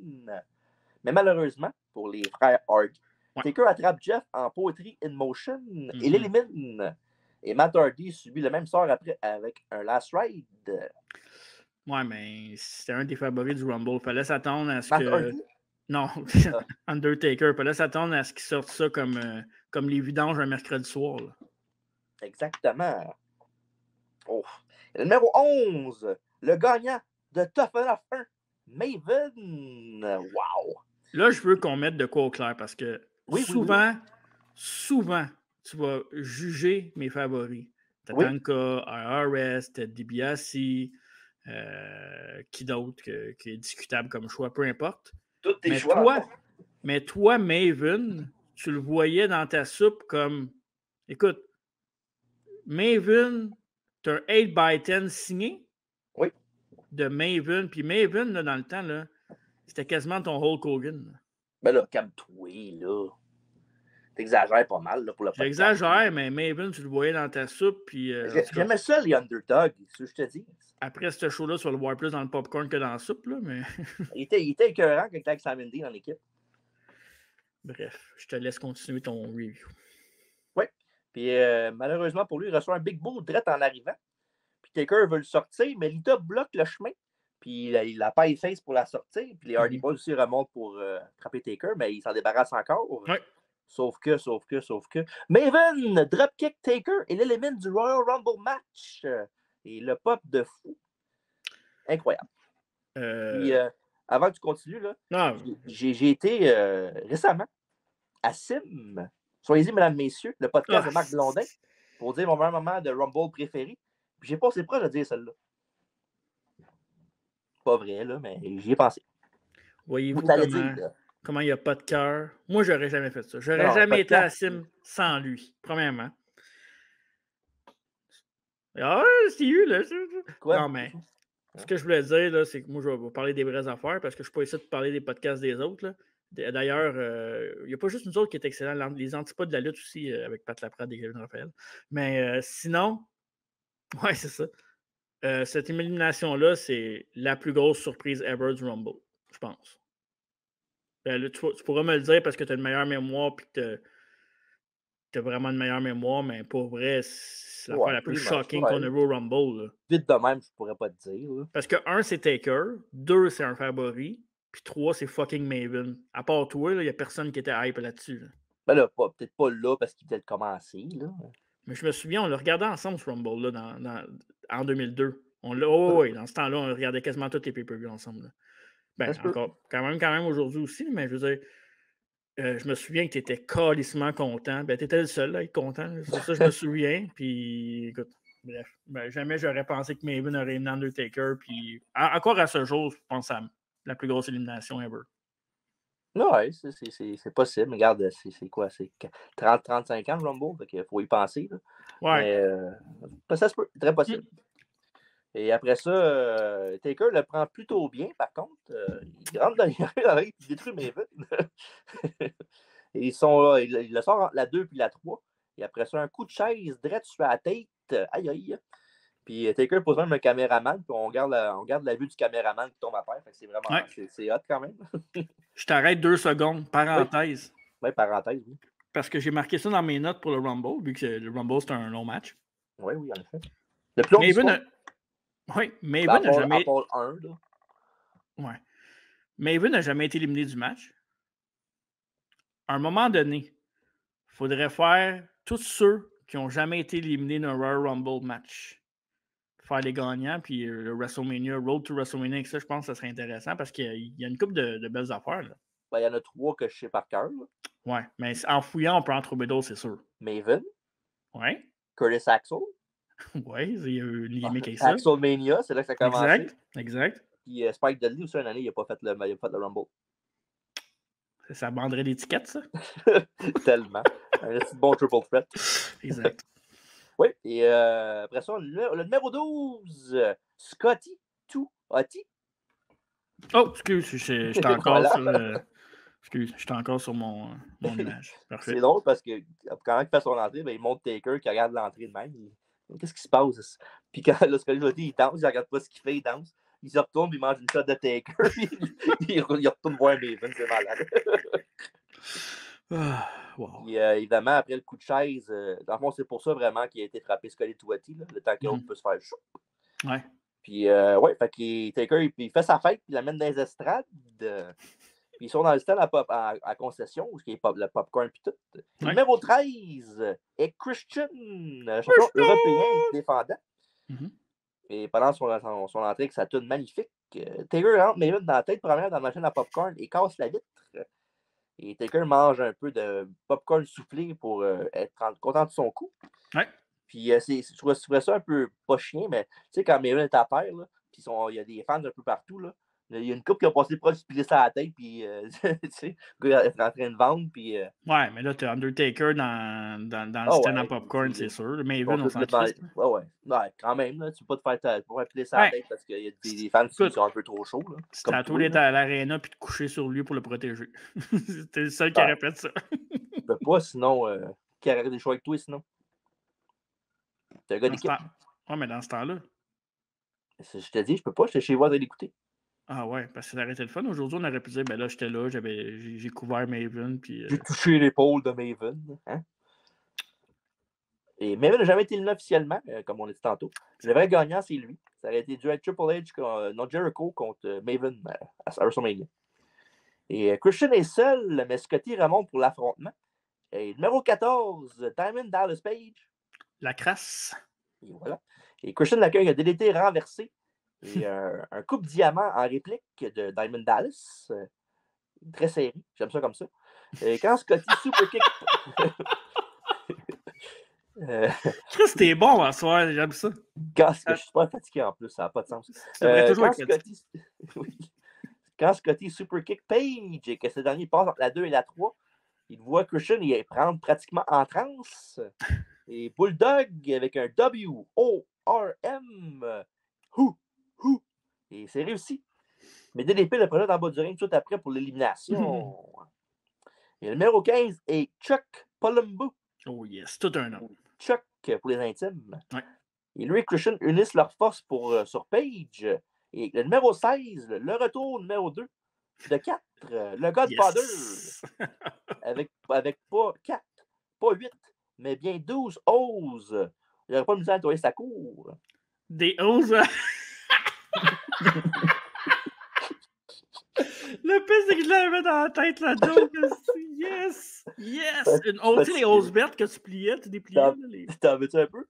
Mais malheureusement, pour les frères Hardy, Taker attrape Jeff en Poetry in Motion et l'élimine. Et Matt Hardy subit le même sort après avec un Last Ride. Ouais, mais c'était un des favoris du Rumble. Il fallait s'attendre à ce Matt que. Hardy? Non, Undertaker. Il fallait s'attendre à ce qu'il sorte ça comme les vidanges un mercredi soir. Là. Exactement. Oh. Et le numéro 11, le gagnant de Tough Enough 1, Maven. Wow! Là, je veux qu'on mette de quoi au clair parce que souvent, tu vas juger mes favoris. Tatanka, IRS, Ted DiBiase, qui d'autre qui est discutable comme choix, peu importe. Tous tes choix. Mais toi, Maven, tu le voyais dans ta soupe comme... Écoute, Maven, tu as un 8x10 signé de Maven. Puis Maven, là, dans le temps, là, c'était quasiment ton Hulk Hogan. Là. Ben là, calme-toi, là. T'exagères pas mal là, pour le podcast. J'exagère, mais Maven, tu le voyais dans ta soupe. Puis, j'aimais ça, les Underdogs, c'est ce que je te dis. Après ce show-là, tu vas le voir plus dans le popcorn que dans la soupe, là, mais... il était écœurant quand il était avec Sam Indy dans l'équipe. Bref, je te laisse continuer ton review. Oui. Puis malheureusement pour lui, il reçoit un big bull direct en arrivant. Puis Taker veut le sortir, mais Lita bloque le chemin. Puis il n'a pas les face pour la sortir. Puis les Hardy Boys aussi remontent pour frapper Taker, mais il s'en débarrasse encore. Oui. Sauf que. Maven, dropkick Taker et l'élément du Royal Rumble match. Et le pop de fou. Incroyable. Puis, avant que tu continues, là, j'ai été récemment à Sim. Soyez-y, mesdames, messieurs, le podcast de Marc Blondin, pour dire mon meilleur moment de Rumble préféré. Puis j'ai passé proche de dire celle-là. Pas vrai, là, mais j'y ai pensé. Voyez-vous comment il n'y a pas de cœur? Moi, j'aurais jamais fait ça. J'aurais jamais été à Sim sans lui, premièrement. Ah, c'est eu, là. Quoi? Non, mais ce que je voulais dire, là, c'est que moi, je vais vous parler des vraies affaires parce que je ne suis pas ici de parler des podcasts des autres. Là. D'ailleurs, il n'y a pas juste nous autres qui est excellent. Les antipodes de la lutte aussi, avec Pat Laprade et Kevin Raphaël. Mais sinon, ouais, c'est ça. Cette élimination-là, c'est la plus grosse surprise ever du Rumble, je pense. Là, tu pourras me le dire parce que tu as une meilleure mémoire et que tu as vraiment une meilleure mémoire, mais pour vrai, c'est l'affaire la plus shocking qu'on a vu au Rumble. Là. Vite de même, je pourrais pas te dire. Là. Parce que 1, c'est Taker, 2, c'est un Fabory, puis 3, c'est fucking Maven. À part toi, il n'y a personne qui était hype là-dessus. Là. Ben là, peut-être pas là parce qu'il venait de commencer. Là. Mais je me souviens, on l'a regardé ensemble, ce Rumble-là, en 2002. Oui, dans ce temps-là, on regardait quasiment tous les pay-per-views ensemble. Là. Ben, encore, quand même aujourd'hui aussi, mais je veux dire, je me souviens que tu étais calissement content. Ben, tu étais le seul à être content. C'est ça, je me souviens. Puis, écoute, bref, jamais j'aurais pensé que Maven aurait une Undertaker. Puis, encore à ce jour, je pense à la plus grosse élimination ever. Oui, c'est possible. Regarde, c'est quoi? C'est 30-35 ans le Rumble, donc il faut y penser. Là. Ouais. Mais ça se peut, très possible. Et après ça, Taker le prend plutôt bien, par contre. Il rentre dans la règle, il détruit Maven. Et ils sont là, il le sort entre la 2 puis la 3. Et après ça, un coup de chaise direct sur la tête. Aïe aïe. Puis Taker pose même un caméraman, puis on garde la vue du caméraman qui tombe à terre. C'est vraiment c'est hot quand même. Je t'arrête 2 secondes, parenthèse. Oui, parenthèse, oui. Parce que j'ai marqué ça dans mes notes pour le Rumble, vu que le Rumble, c'est un long match. Oui, en effet. Le plus long Maven Oui, Maven n'a jamais... Ouais. Maven n'a jamais été éliminé du match. À un moment donné, il faudrait faire tous ceux qui n'ont jamais été éliminés d'un Royal Rumble match. Faire les gagnants, puis le WrestleMania, Road to WrestleMania, avec ça, je pense que ça serait intéressant parce qu'il y a une couple de belles affaires. Là. Ben, il y en a 3 que je sais par cœur. Ouais, mais en fouillant, on peut en trouver d'autres, c'est sûr. Maven. Ouais. Curtis Axel. Ouais, il y a eu une gimmick avec ça. Axelmania, c'est là que ça a commencé. Exact. Puis Spike Dudley aussi, une année, il n'a pas fait le Rumble. Ça banderait l'étiquette, ça? Tellement. Un petit bon triple threat. Exact. Oui, et après ça, le numéro 12, Scotty Hotty. Oh, excuse, j'étais encore sur... Excuse, j'étais encore sur mon image. Parfait. C'est drôle parce que quand il fait son entrée, ben, il montre Taker qui regarde l'entrée de même. Qu'est-ce qui se passe? Puis quand le Scotty Hotty, il danse, il regarde pas ce qu'il fait, il danse. Il se retourne, puis il mange une shot de Taker. il retourne voir Maven, c'est malade. Wow. Et, évidemment, après le coup de chaise, dans le fond, c'est pour ça vraiment qu'il a été frappé Scotty Hotty, le temps qu'on peut se faire chaud. Ouais. Puis, ouais, fait que Taker, il fait sa fête, puis il l'amène dans les estrades. Puis ils sont dans le stand à concession, où il y a le popcorn puis tout. Ouais. Numéro 13 est Christian, champion européen défendant. Et pendant son entrée avec sa tune magnifique, Taker rentre Maven dans la tête première dans la machine à popcorn et casse la vitre. Et Taker mange un peu de popcorn soufflé pour être content de son coup. Ouais. Puis je trouvais ça un peu pas chien, mais tu sais, quand Maven est à terre, là, puis il y a des fans un peu partout, là. Il y a une couple qui a passé proche de se ça à la tête, puis tu sais, le gars est en train de vendre, puis... Ouais, mais là, tu as Undertaker dans le stand à popcorn, c'est sûr. Maven, on s'en fiche. Ouais, quand même, là, tu peux pas te faire piler ça à la tête parce qu'il y a des fans qui sont un peu trop chauds. C'était à toi d'être à l'aréna puis de coucher sur lui pour le protéger. C'était le seul qui répète ça. Tu peux pas, sinon... qui arrête des choix avec toi, sinon? T'es un gars d'équipe. Ouais, mais dans ce temps-là... Je te dis, je peux pas, j'étais chez vous à l'écouter. Ah ouais, parce que ça aurait été le fun. Aujourd'hui, on aurait pu dire, ben là, j'étais là, j'ai couvert Maven, puis... J'ai touché l'épaule de Maven, hein? Et Maven n'a jamais été éliminé officiellement, comme on l'a dit tantôt. Le vrai gagnant, c'est lui. Ça aurait été dû à Triple H, non Jericho, contre Maven à WrestleMania. Et Christian est seul, mais Scotty remonte pour l'affrontement. Et numéro 14, Diamond Dallas Page. La crasse. Et voilà. Et Christian l'accueille a DDT renversé. Et un coupe diamant en réplique de Diamond Dallas. Très serré. J'aime ça comme ça. Et quand Scotty super kick. Chris, t'es bon à soir, j'aime ça. Je suis pas fatigué en plus, ça n'a pas de sens. Quand Scotty super kick Page et que ce dernier passe entre la 2 et la 3, il voit Christian y prendre pratiquement en transe. Et Bulldog avec un W-O-R-M. Et c'est réussi. Mais DDP le prenait en bas du ring tout après pour l'élimination. Et le numéro 15 est Chuck Palumbo. Oh yes, tout un nom. Chuck pour les intimes. Ouais. Et lui et Christian unissent leurs forces sur Page. Et le numéro 16, le retour numéro 2 de 4, le Godfather. Avec pas 4, pas 8, mais bien 12 oses. Il n'aurait pas mis à nettoyer sa cour. Des oses. Le pire, c'est que je l'avais dans la tête, la joke. Yes! Yes! Tu sais, les oses vertes que tu pliais, tu dépliais. T'en veux-tu un peu?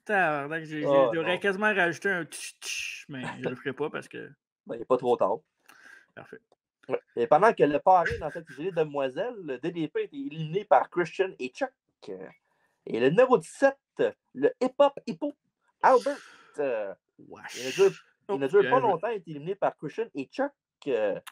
J'aurais quasiment rajouté un tch, mais je le ferai pas parce que. Ben, il n'est pas trop tard. Parfait. Ouais. Et pendant que le parrain dans cette série de demoiselles, le DDP a été éliminé par Christian et Chuck. Et le numéro 17, le hip-hop hippo, Albert. Il ne dure pas longtemps, il a été éliminé par Christian et Chuck. Ouais.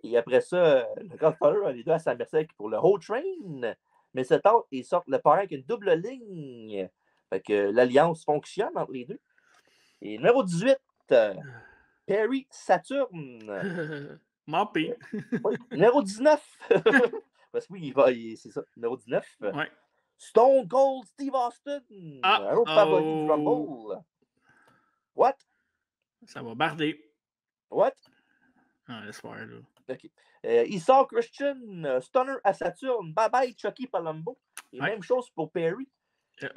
Et après ça, le Godfather, les deux à sa merci pour le Whole Train. Mais cet autre, ils sortent le parrain avec une double ligne. Fait que l'alliance fonctionne entre les deux. Et numéro 18, Perry Saturn. Mampé. Oui. Numéro 19. Parce que oui, c'est ça. Numéro 19. Ouais. Stone Cold Steve Austin. Un autre favori du Rumble. What? Ça va barder. What? Ah, l'espoir, là. OK. Il sort Christian, Stunner à Saturn. Bye bye, Chucky Palumbo. Et même chose pour Perry.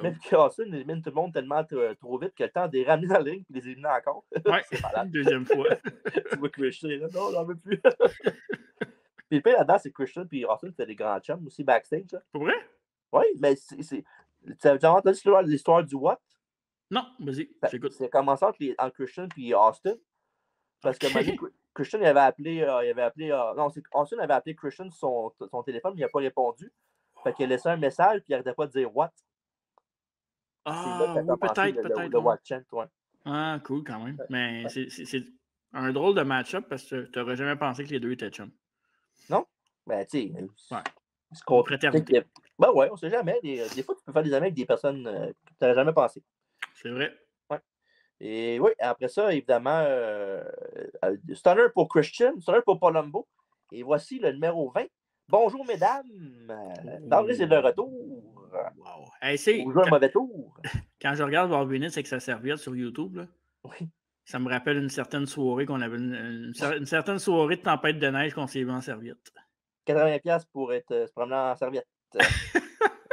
Même que Austin élimine tout le monde tellement trop vite que le temps de les ramener dans le ring et les éliminer encore. Ouais, c'est malade. Deuxième fois. Tu vois Christian, là, non, j'en veux plus. Puis le pire là-dedans, c'est Christian et Austin, c'était des grands chums aussi backstage. Là. Pour vrai? Oui, mais c'est. Tu as entendu l'histoire du What? Non, vas-y, j'écoute. C'est commencé entre Christian et Austin. Parce que Christian avait appelé. Austin avait appelé Christian sur son téléphone, mais il n'a pas répondu. Fait qu'il a laissé un message, puis il n'arrêtait pas de dire What. Ah, oui, peut-être. Le What Chant, ouais. Ah, cool quand même. Mais c'est un drôle de match-up parce que tu n'aurais jamais pensé que les deux étaient chums. Non? Ben, tu sais. Ouais. C'est fraternité. Ben ouais, on sait jamais. Des fois, tu peux faire des amis avec des personnes que tu n'aurais jamais pensé. C'est vrai. Ouais. Et oui, après ça, évidemment, Stunner pour Christian, Stunner pour Palumbo. Et voici le numéro 20. Bonjour, mesdames. Darley, c'est de retour. Wow. Hey, vous jouez un mauvais tour. Quand je regarde Warvinitz avec sa serviette sur YouTube, là, oui. Ça me rappelle une certaine soirée qu'on avait une certaine soirée de tempête de neige qu'on s'est vu en serviette. 80$ pour se promener en serviette.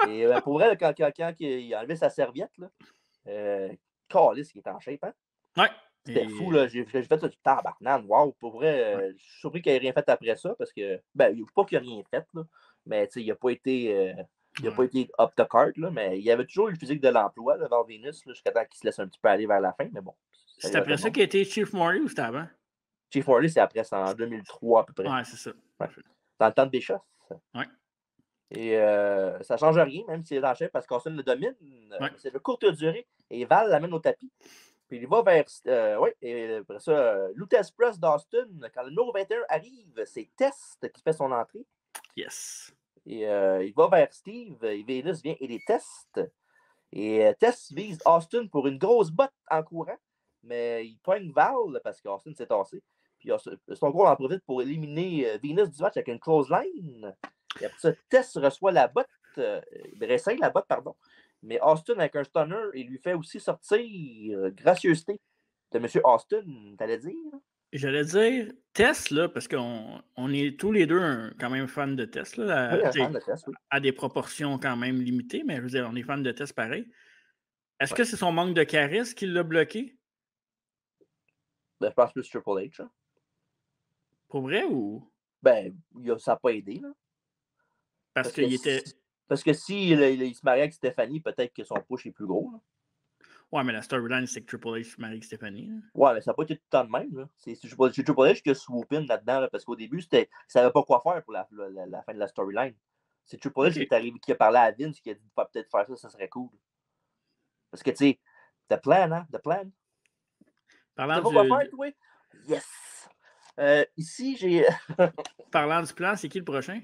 Et pour vrai, quand il a enlevé sa serviette, Callis, il est en shape, hein? Ouais. C'était fou, là. J'ai fait ça du tabarnane. Wow, pour vrai, je suis surpris qu'il n'ait rien fait après ça, parce que, ben, pas qu'il n'ait rien fait, là, mais il n'a pas été. Il n'a pas été up the cart, là, mais il avait toujours le physique de l'emploi, vers Venus, jusqu'à temps qu'il se laisse un petit peu aller vers la fin, mais bon. C'est après ça qu'il a été Chief Morley ou c'était avant? Chief Morley, c'est après, c'est en 2003 à peu près. Ouais, c'est ça. Ouais. Dans le temps de Bischoff. Ouais. Et ça ne change rien, même s'il est en chef, parce qu'Austin le domine. Ouais. C'est de courte durée. Et Val l'amène au tapis. Puis il va vers. et après ça, Lutez Press d'Austin, quand le numéro 21 arrive, c'est Test qui fait son entrée. Yes. Et il va vers Steve, et Venus vient et les Test. Et Test vise Austin pour une grosse botte en courant, mais il poigne Val parce qu'Austin s'est tassé. Puis Stone Cold en profite pour éliminer Venus du match avec une close line. Et après ça, Test reçoit la botte, réessaye la botte, pardon. Mais Austin, avec un stunner, il lui fait aussi sortir gracieuseté de M. Austin, t'allais dire? J'allais dire Test, là, parce qu'on est tous les deux quand même fans de Test, là, oui, fan de Test, oui. À des proportions quand même limitées, mais je veux dire, on est fans de Test pareil. Est-ce que c'est son manque de charisme qui l'a bloqué? Ben, je pense plus Triple H. Hein. Pour vrai ou? Ben, ça n'a pas aidé. Là. Parce qu'il était. Parce que s'il se mariait avec Stéphanie, peut-être que son push est plus gros. Là. Ouais, mais la storyline, c'est que Triple H se marie avec Stéphanie. Là. Ouais, mais ça n'a pas été tout le temps de même. Là. C'est Triple H qui a swoop in là-dedans, là, parce qu'au début, il ne savait pas quoi faire pour la fin de la storyline. C'est Triple H qui est arrivé, qui a parlé à Vince, qui a dit peut-être faire ça, ça serait cool. Parce que, tu sais, the plan, hein? The plan. Parlant du... quoi faire, toi? Yes! Ici, j'ai. Parlant du plan, c'est qui le prochain?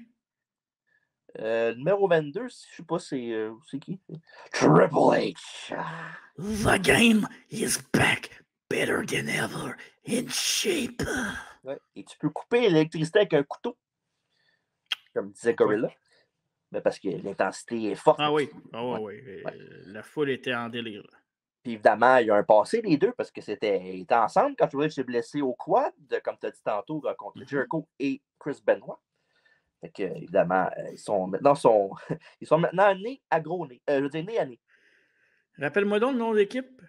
Numéro 22, je ne sais pas c'est qui? Triple H! The game is back, better than ever, in shape. Ouais. Et tu peux couper l'électricité avec un couteau, comme disait Gorilla. Ouais. Mais parce que l'intensité est forte. Ah oui, oui. La foule était en délire. Puis évidemment, il y a un passé, les deux, parce que ils étaient ensemble quand Triple H s'est blessé au quad, comme tu as dit tantôt, contre Jericho et Chris Benoit. Fait que, évidemment, ils sont maintenant nés à gros nez. Je veux dire, nez à nez. Rappelle-moi donc le nom de l'équipe.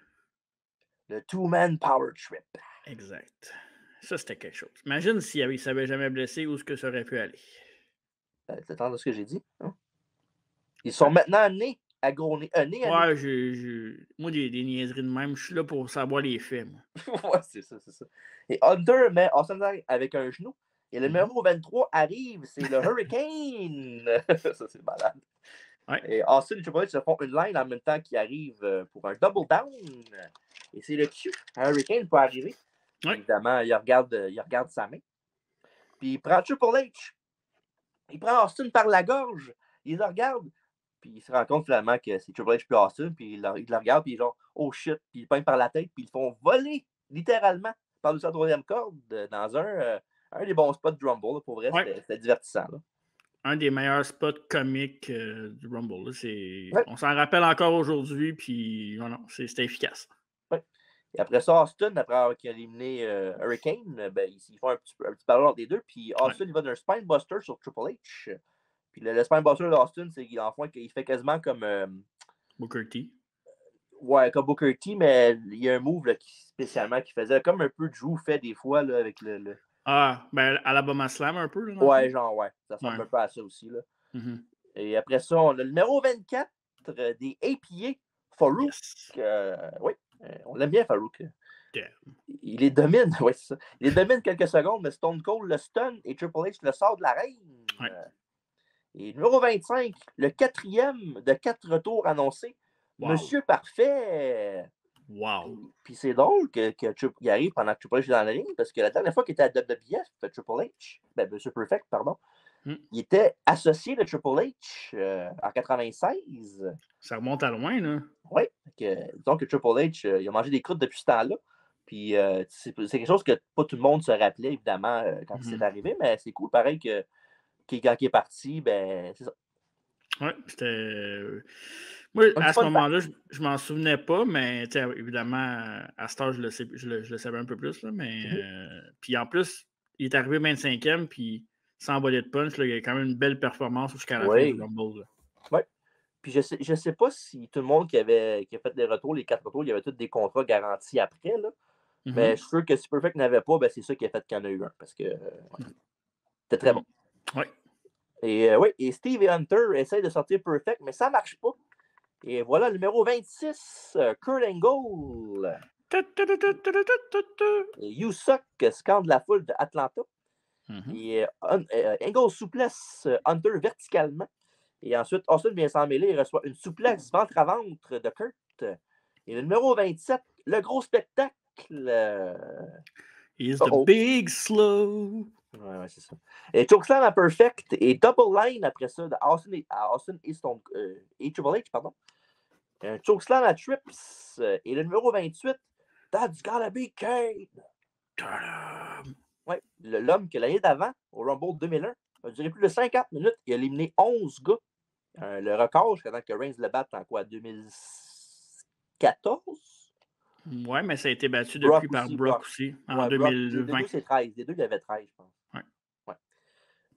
Le Two-Man Power Trip. Exact. Ça, c'était quelque chose. Imagine s'il ne s'avait jamais blessé, où est-ce que ça aurait pu aller. T'entends ce que j'ai dit? Hein? Ils sont maintenant nés à gros nez. Nez à nez. Moi, des niaiseries de même, je suis là pour savoir les faits, moi. Ouais, c'est ça. Et Hunter met Austin avec un genou. Et le numéro 23 arrive, c'est le Hurricane. Ça, c'est malade. Ouais. Et Austin et Triple H se font une line en même temps qui arrive pour un double down. Et c'est le Q. Hurricane peut arriver. Ouais. Évidemment, il regarde sa main. Puis il prend Triple H. Il prend Austin par la gorge. Il le regarde. Puis il se rend compte finalement que c'est Triple H puis Austin. Puis il le regarde. Puis il est genre, oh shit. Puis il pointe par la tête. Puis ils le font voler, littéralement, par-dessus la troisième corde dans un des bons spots du Rumble. Là, pour vrai, c'était divertissant. Là. Un des meilleurs spots comiques du Rumble. On s'en rappelle encore aujourd'hui. Puis non, c'était efficace. Ouais. Et après ça, Austin, après qu'il a éliminé Hurricane, ils font un petit ballon entre les deux. Puis Austin, il va d'un Spinebuster sur Triple H. Puis le Spinebuster d'Austin, c'est qu'il fait quasiment comme Booker T. Ouais, comme Booker T, mais il y a un move là, spécialement qui faisait comme un peu Drew fait des fois là, avec le. Ah, Alabama Slam un peu. Là, ouais. Ça ressemble un peu à ça aussi. Là. Mm-hmm. Et après ça, on a le numéro 24 des APA, Farouk. Yes. Oui, on l'aime bien, Farouk. Yeah. Il les domine, oui, c'est ça. Il les domine quelques secondes, mais Stone Cold le stun et Triple H le sort de la reine. Ouais. Et numéro 25, le 4e de 4 retours annoncés, wow. Monsieur Parfait. Wow. Puis c'est drôle qu'il arrive pendant que Triple H est dans la ring, parce que la dernière fois qu'il était à WWF, Triple H, Monsieur Perfect, pardon, il était associé de Triple H en 96. Ça remonte à loin, là. Oui. Disons que Triple H, il a mangé des croûtes depuis ce temps-là. Puis c'est quelque chose que pas tout le monde se rappelait, évidemment, quand c'est arrivé, mais c'est cool. Pareil que quand il est parti, c'est ça. Oui, c'était. Moi, à ce moment-là, je m'en souvenais pas, mais évidemment, à cette heure, je le savais un peu plus. Là, mais puis en plus, il est arrivé 25e, puis sans voler de punch, là, il y a quand même une belle performance jusqu'à la fin du Rumble. Oui. Puis je sais pas si tout le monde qui a fait des retours, les 4 retours, il y avait tous des contrats garantis après. Là. Mais je suis sûr que si Perfect n'avait pas, c'est ça qui a fait qu'il y en a eu un. Parce que c'était très bon. Oui. Et Steve et Hunter essayent de sortir Perfect, mais ça ne marche pas. Et voilà, le numéro 26, Kurt Angle. Et You Suck scande la foule d'Atlanta. Et Angle souplesse Hunter verticalement. Et ensuite, Austin vient s'en mêler et reçoit une souplesse ventre à ventre de Kurt. Et le numéro 27, le gros spectacle. He's the big slow. Ouais, c'est ça. Et Chokeslam à Perfect et Double Line après ça de Austin et Triple H, pardon. Un Chokeslam à Trips et le numéro 28, That's Gotta Be Kane. Ouais, l'homme que l'année d'avant, au Rumble 2001, a duré plus de 50 minutes et a éliminé 11 gars. Le record, jusqu'à temps que Reigns le batte en quoi, 2014? Ouais, mais ça a été battu depuis par Brock aussi, en 2020. Les deux, c'est 13. Les deux, il y avait 13, je pense. Ouais.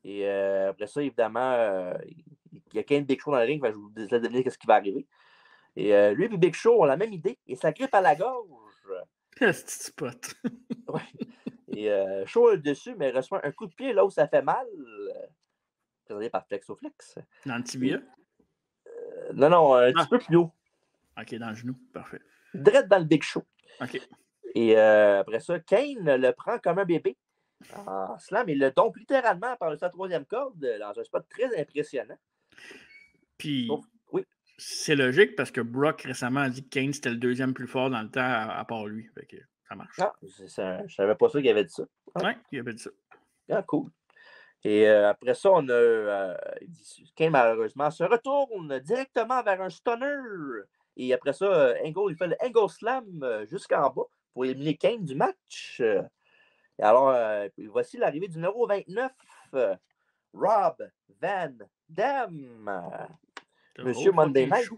Et après ça, évidemment, il y a Kane Big Show dans le ring, je vous laisse deviner ce qui va arriver. Et lui et Big Show ont la même idée, et ça grippe à la gorge. Qu'est-ce spot? Ouais. Et Show est dessus, mais reçoit un coup de pied là où ça fait mal. Présenté par Flexoflex. Dans le tibia? Non, un petit peu plus haut. OK, dans le genou. Parfait. Direct dans le Big Show. OK. Et après ça, Kane le prend comme un bébé en slam et le tombe littéralement par sa troisième corde dans un spot très impressionnant. Puis, c'est logique parce que Brock récemment a dit que Kane c'était le deuxième plus fort dans le temps à part lui. Fait que ça marche. Ah, je savais pas ça qu'il avait dit ça. Oui, il avait dit ça. Ah, cool. Et après ça, on a Kane, malheureusement, se retourne directement vers un stunner. Et après ça, Angle, il fait le Angle Slam jusqu'en bas pour éliminer Kane du match. Et alors, voici l'arrivée du numéro 29, Rob Van Dam. Monsieur Monday Night,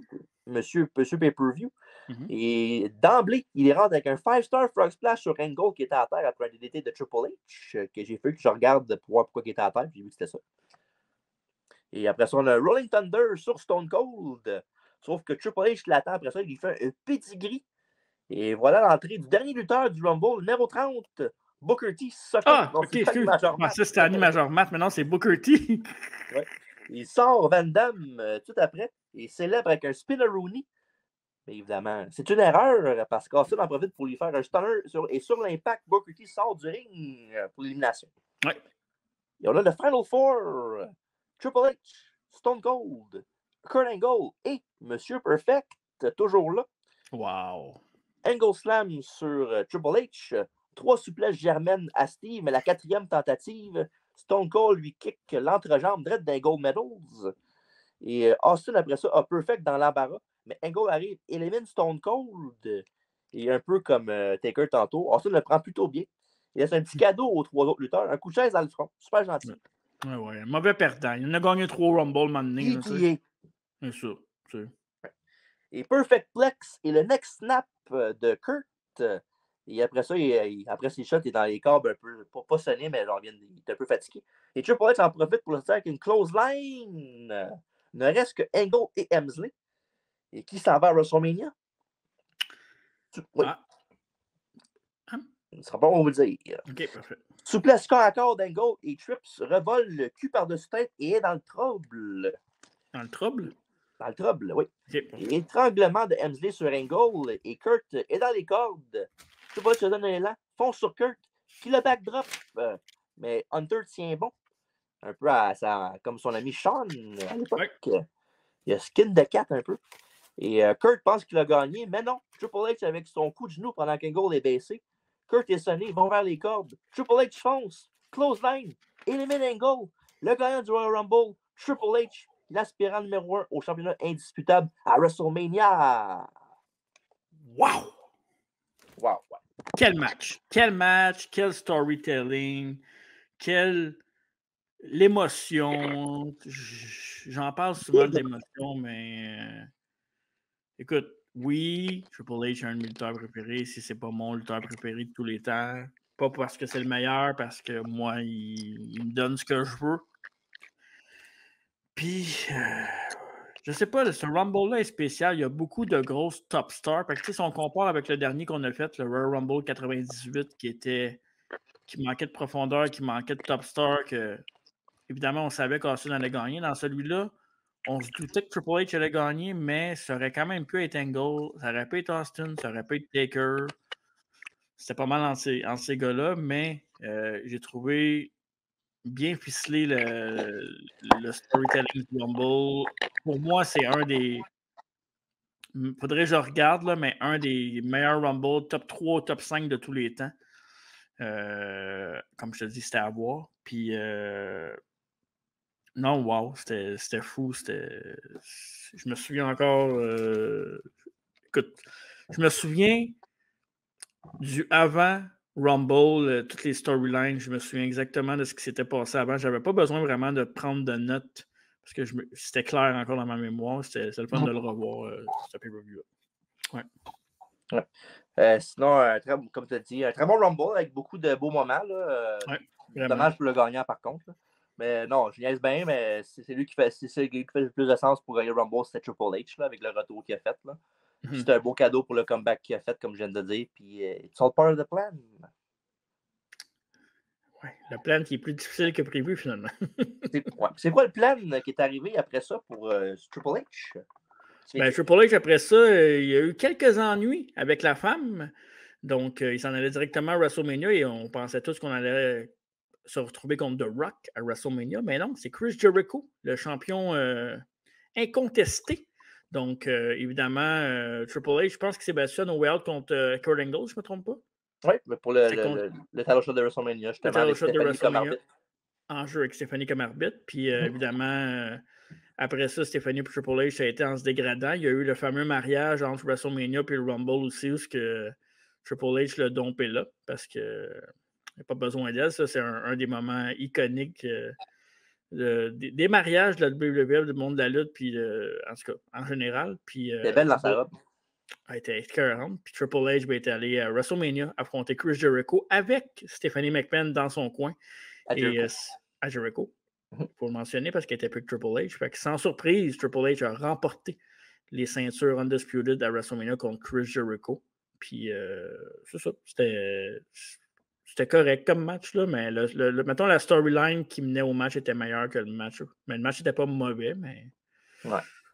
Monsieur Pay-Per-View. Et d'emblée, il rentre avec un 5-star Frog Splash sur Angle qui était à terre après un DDT de Triple H, que j'ai fait que je regarde pour voir pourquoi il était à terre, puis j'ai vu que c'était ça. Et après ça, on a Rolling Thunder sur Stone Cold. Sauf que Triple H l'attend après ça, il lui fait un pedigree. Et voilà l'entrée du dernier lutteur du Rumble, numéro 30, Booker T. Ah, ok, excuse. Ça, c'était Annie Major Matt. Maintenant, c'est Booker T. Ouais. Il sort Van Damme tout après. Il célèbre avec un Spinneroonie. Mais évidemment, c'est une erreur parce qu'Austin en profite pour lui faire un stunner. Et sur l'impact, Booker T sort du ring pour l'élimination. Ouais. Et on a le Final Four. Triple H, Stone Cold, Kurt Angle et Monsieur Perfect, toujours là. Wow. Angle Slam sur Triple H. 3 souplesses germaines à Steve, mais la 4e tentative, Stone Cold lui kick l'entrejambe direct d'un Gold Medals. Et Austin, après ça, a Perfect dans l'embarras. Mais Angle arrive, élimine Stone Cold. Et un peu comme Taker tantôt, Austin le prend plutôt bien. Il laisse un petit cadeau aux 3 autres lutteurs, un coup de chaise dans le front. Super gentil. Ouais. Mauvais perdant. Il en a gagné 3 Rumble maintenant. C'est ça. Et Perfect Plex et le next snap de Kurt. Et après ça, après ses shots, il est dans les câbles un peu, pas sonné, mais genre, il est un peu fatigué. Et Triple H en profite pour le faire avec une close line. Ne reste que Angle et Hemsley. Et qui s'en va à WrestleMania? Oui. Ce sera pas on va vous dire. OK, parfait. Souplesse corps à corps d'Angle et Trips revole le cul par-dessus tête et est dans le trouble. Dans le trouble? Dans le trouble, oui. Okay. Étranglement de Hemsley sur Angle et Kurt est dans les cordes. Triple H se donne un élan, fonce sur Kurt, qui le backdrop. Mais Hunter tient bon. Un peu comme son ami Sean à l'époque. Ouais. Il a skin de 4 un peu. Et Kurt pense qu'il a gagné, mais non. Triple H avec son coup de genou pendant qu'Angle est baissé. Kurt est sonné, ils vont vers les cordes. Triple H fonce. Close line. Élimine Angle. Le gagnant du Royal Rumble, Triple H, l'aspirant numéro 1 au championnat indisputable à WrestleMania. Wow! Wow! Quel match! Quel storytelling! Quelle l'émotion! J'en parle souvent de l'émotion, mais écoute, oui, Triple H est un de mes lutteurs préférés. Si c'est pas mon lutteur préféré de tous les temps, pas parce que c'est le meilleur, parce que moi, il me donne ce que je veux. Puis, je sais pas, ce Rumble-là est spécial. Il y a beaucoup de grosses top stars. Fait que, si on compare avec le dernier qu'on a fait, le Royal Rumble 98, qui manquait de profondeur, qui manquait de top stars, que évidemment, on savait qu'Austin allait gagner. Dans celui-là, on se doutait que Triple H allait gagner, mais ça aurait quand même pu être Angle, ça aurait pu être Austin, ça aurait pu être Taker. C'était pas mal entre ces gars-là, mais j'ai trouvé bien ficelé le storytelling du Rumble. Pour moi, c'est un des. Faudrait que je regarde, là, mais un des meilleurs Rumble, top 3, top 5 de tous les temps. Comme je te dis, c'était à voir. Puis. Non, wow, c'était fou. Je me souviens encore. Écoute, je me souviens du avant Rumble, toutes les storylines. Je me souviens exactement de ce qui s'était passé avant. J'avais pas besoin vraiment de prendre de notes parce que c'était clair encore dans ma mémoire. C'était le fun de le revoir, ce pay-per-view-là. Ouais. Sinon, comme tu as dit, un très bon Rumble avec beaucoup de beaux moments. Dommage pour le gagnant, par contre. Là. Mais non, je niaise bien, mais c'est lui qui fait le plus de sens pour gagner le Rumble, c'était Triple H, là, avec le retour qu'il a fait. Là. C'était un beau cadeau pour le comeback qu'il a fait, comme je viens de dire. Puis, it's all part of the plan. Ouais, le plan qui est plus difficile que prévu, finalement. C'est quoi le plan qui est arrivé après ça pour Triple H? Triple H, après ça, il y a eu quelques ennuis avec la femme. Donc, il s'en allait directement à WrestleMania et on pensait tous qu'on allait se retrouver contre The Rock à WrestleMania. Mais non, c'est Chris Jericho, le champion incontesté. Donc, évidemment, Triple H, je pense qu'il s'est battu à No Way Out contre Kurt Angle, je ne me trompe pas. Oui, mais pour le title shot de WrestleMania, justement, avec Stéphanie comme arbitre. En jeu avec Stéphanie comme arbitre. Puis, évidemment, après ça, Stéphanie et Triple H, ça a été en se dégradant. Il y a eu le fameux mariage entre WrestleMania et le Rumble aussi, où que Triple H le dompé là, parce qu'il n'y a pas besoin d'elle. Ça, c'est un des moments iconiques des mariages de la WWE, du monde de la lutte, puis en tout cas, en général. C'était belle dans sa robe. Elle était écœurante. Puis Triple H est allé à WrestleMania affronter Chris Jericho avec Stephanie McMahon dans son coin. À Jericho. Pour le mentionner parce qu'il était plus que Triple H. Fait que sans surprise, Triple H a remporté les ceintures Undisputed à WrestleMania contre Chris Jericho. Puis c'est ça. C'était correct comme match, là, mais mettons la storyline qui menait au match était meilleure que le match. Mais le match n'était pas mauvais, mais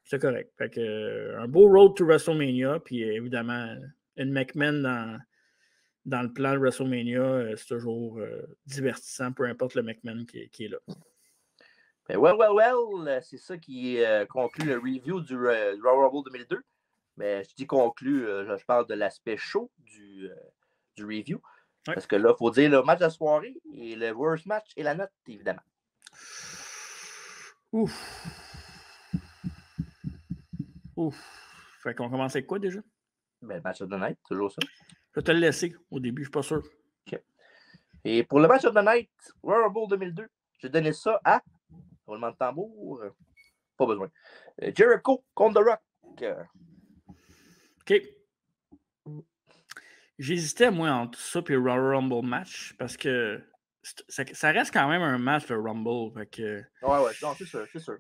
c'était correct. Fait que, un beau road to WrestleMania, puis évidemment, une McMahon dans le plan de WrestleMania, c'est toujours divertissant, peu importe le McMahon qui est là. Ben, well, c'est ça qui conclut le review du Royal Rumble 2002. Mais je dis conclu, je parle de l'aspect chaud du review. Ouais. Parce que là, il faut dire le match de la soirée et le worst match et la note, évidemment. Ouf. Fait qu'on commence avec quoi déjà? Ben, match of the night, toujours ça. Je vais te le laisser au début, je suis pas sûr. Okay. Et pour le match of the night, Royal Rumble 2002, j'ai donné ça à roulement de tambour. Pas besoin. Jericho contre The Rock. OK. J'hésitais, moi, entre ça et le Royal Rumble match parce que ça reste quand même un match, le Rumble. Fait que, ouais, non, c'est sûr.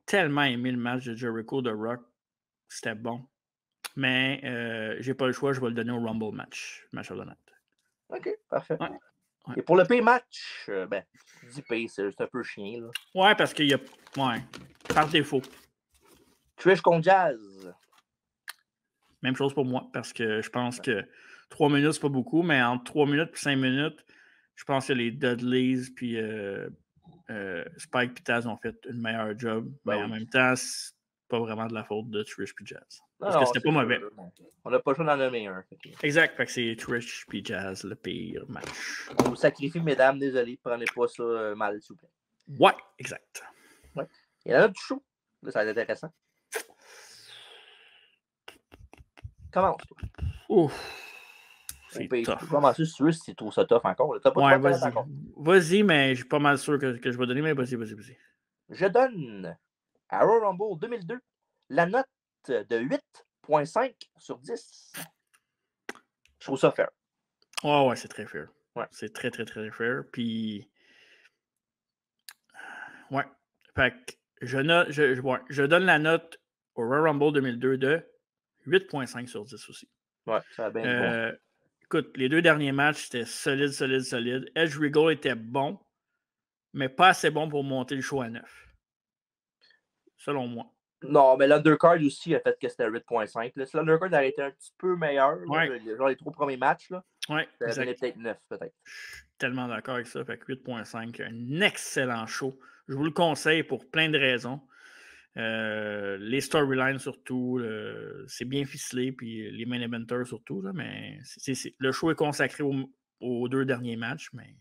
Tellement aimé le match de Jericho The Rock. C'était bon. Mais j'ai pas le choix, je vais le donner au Rumble match of the night. OK, parfait. Ouais. Et pour le pay match, ben, 10 pay, c'est un peu chien, là. Ouais, parce qu'il y a. Ouais, par défaut. Trish contre Jazz. Même chose pour moi, parce que je pense que 3 minutes, c'est pas beaucoup, mais entre 3 minutes et 5 minutes, je pense que les Dudleys puis Spike et Taz ont fait une meilleure job. Ben mais en même temps, c'est pas vraiment de la faute de Trish puis Jazz. Parce que c'était pas mauvais. On n'a pas le choix d'en nommer un. Exact, fait que c'est Trish puis Jazz le pire match. On vous sacrifie, mesdames, désolé, prenez pas ça mal, s'il vous plaît. Ouais, exact. Ouais. Il y en a du show. Là, ça va être intéressant. Commence, toi. Ouf. C'est tough. Tu peux commencer si tu veux, si tu trouves ça tough encore. T'as pas de vas-y. encore. Vas-y, mais je suis pas mal sûr que je vais donner, mais vas-y. Je donne à Royal Rumble 2002 la note de 8.5 sur 10. Je trouve ça fair. Ouais, c'est très fair. Ouais. C'est très, très, très fair. Puis, ouais. Fait que je donne la note au Royal Rumble 2002 de 8.5 sur 10 aussi. Ouais, ça va bien. Bon. Écoute, les 2 derniers matchs, c'était solide. Edge Regal était bon, mais pas assez bon pour monter le show à 9. Selon moi. Non, mais l'undercard aussi a fait que c'était 8.5. Si l'undercard avait été un petit peu meilleur, genre les 3 premiers matchs, là, ça venait peut-être 9, peut-être. Je suis tellement d'accord avec ça. Fait que 8.5, un excellent show. Je vous le conseille pour plein de raisons. Les storylines surtout, c'est bien ficelé, puis les main eventers surtout, là, mais le show est consacré aux 2 derniers matchs, mais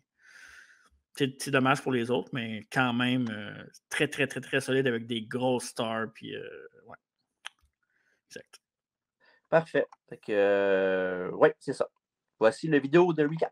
c'est dommage pour les autres, mais quand même très, très, très, très solide avec des grosses stars, puis ouais. Exact. Parfait. Fait que, ouais, c'est ça. Voici la vidéo de recap.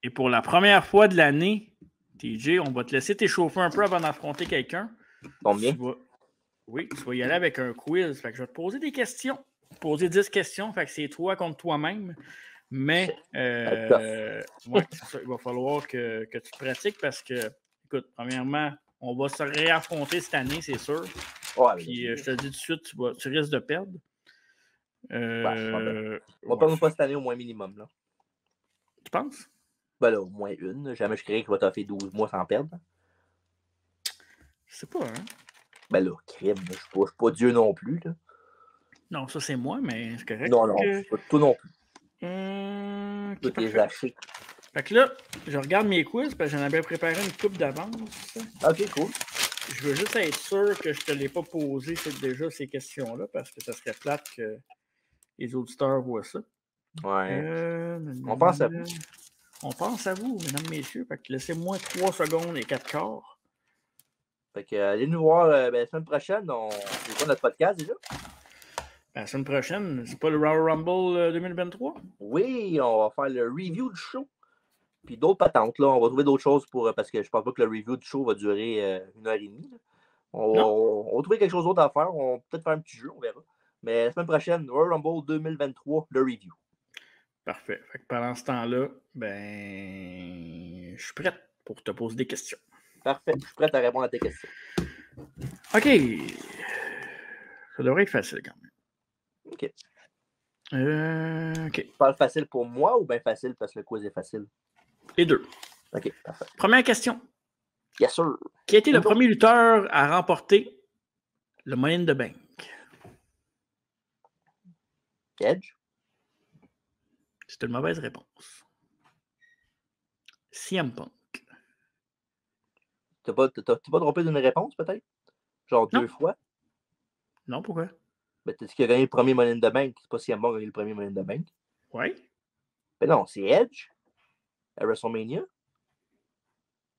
Et pour la première fois de l'année, TJ, on va te laisser t'échauffer un peu avant d'affronter quelqu'un. Combien? Oui, tu vas y aller avec un quiz. Fait que je vais te poser des questions. Poser 10 questions. Fait que c'est toi contre toi-même. Mais ouais, c'est ça, il va falloir que tu pratiques parce que, écoute, premièrement, on va se réaffronter cette année, c'est sûr. Ouais, Puis je te le dis tout de suite, tu risques de perdre. On va perdre pas cette année au moins minimum. Là. Tu penses? Ben là, au moins une. Jamais je crée qu'il va t'offrir 12 mois sans perdre. Je sais pas, hein? Ben là, crime, je suis pas Dieu non plus. Là. Non, ça c'est moi, mais c'est correct. Non, c'est pas toi non plus. Okay, Tout est lâché. Fait que là, je regarde mes quiz parce que j'en avais préparé une coupe d'avance. Ok, cool. Je veux juste être sûr que je ne te l'ai pas posé déjà ces questions-là parce que ça serait plate que les auditeurs voient ça. Ouais. On pense à vous. On pense à vous, mesdames, messieurs. Fait que laissez-moi 3 secondes et 4 quarts. Fait que allez nous voir la semaine prochaine. C'est quoi notre podcast déjà? La semaine prochaine, c'est pas le Royal Rumble 2023? Oui, on va faire le review du show. Puis d'autres patentes, là. On va trouver d'autres choses parce que je pense pas que le review du show va durer 1h30. On va trouver quelque chose d'autre à faire. On va peut-être faire un petit jeu, on verra. Mais la semaine prochaine, Royal Rumble 2023, le review. Parfait. Fait que pendant ce temps-là, je suis prête pour te poser des questions. Parfait. Je suis prête à répondre à tes questions. OK. Ça devrait être facile quand même. OK. OK. Tu parles facile pour moi ou bien facile parce que le quiz est facile? Les deux. OK, parfait. Première question. Yes, sir. Qui a été le premier lutteur à remporter le Money in the Bank? Edge? C'est une mauvaise réponse. CM Punk. T'as pas trompé d'une réponse, peut-être? Genre Non. 2 fois? Non, pourquoi? Ben, t'as dit qu'il a gagné le premier Money in the Bank. C'est pas CM Punk qui a gagné le premier Money in the Bank. Oui. Ben non, c'est Edge. À WrestleMania.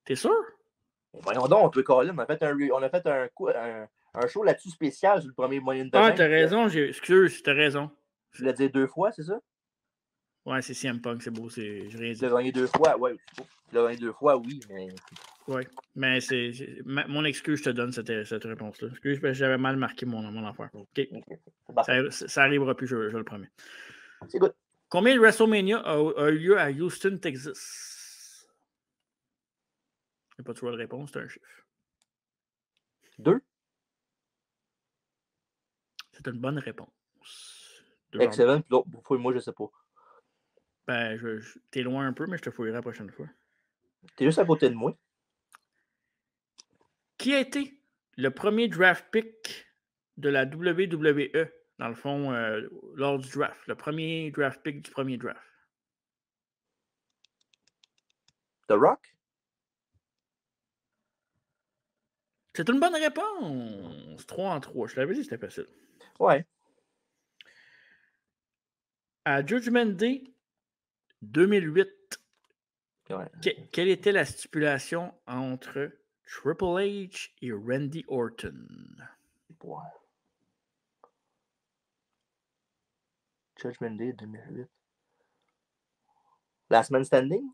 T'es sûr? Ben voyons donc, on peut caller. On a fait un show là-dessus spécial sur le premier Money in the Bank. Ah, t'as raison. Excuse, t'as raison. Je voulais dire 2 fois, c'est ça? Ouais, c'est CM Punk, c'est beau. J'ai rien dit. Tu l'as gagné 2 fois, ouais. Tu l'as gagné 2 fois, oui, mais. Oui, mais mon excuse, je te donne cette réponse-là. Excuse, parce que j'avais mal marqué mon affaire. OK. Ça arrivera plus, je le promets. C'est good. Combien de WrestleMania a eu lieu à Houston, Texas? Il n'y a pas de choix de réponse, c'est un chiffre. 2. C'est une bonne réponse. Excellent, puis l'autre, fouille-moi, je sais pas. Ben, t'es loin un peu, mais je te fouillerai la prochaine fois. T'es juste à côté de moi. Qui a été le premier draft pick de la WWE, dans le fond, lors du draft? Le premier draft pick du premier draft. The Rock? C'est une bonne réponse. 3-3. Je t'avais dit que c'était facile. Ouais. À Judgment Day 2008, Ouais. quelle était la stipulation entre Triple H et Randy Orton? Ouais. Judgment Day 2008. Last Man Standing?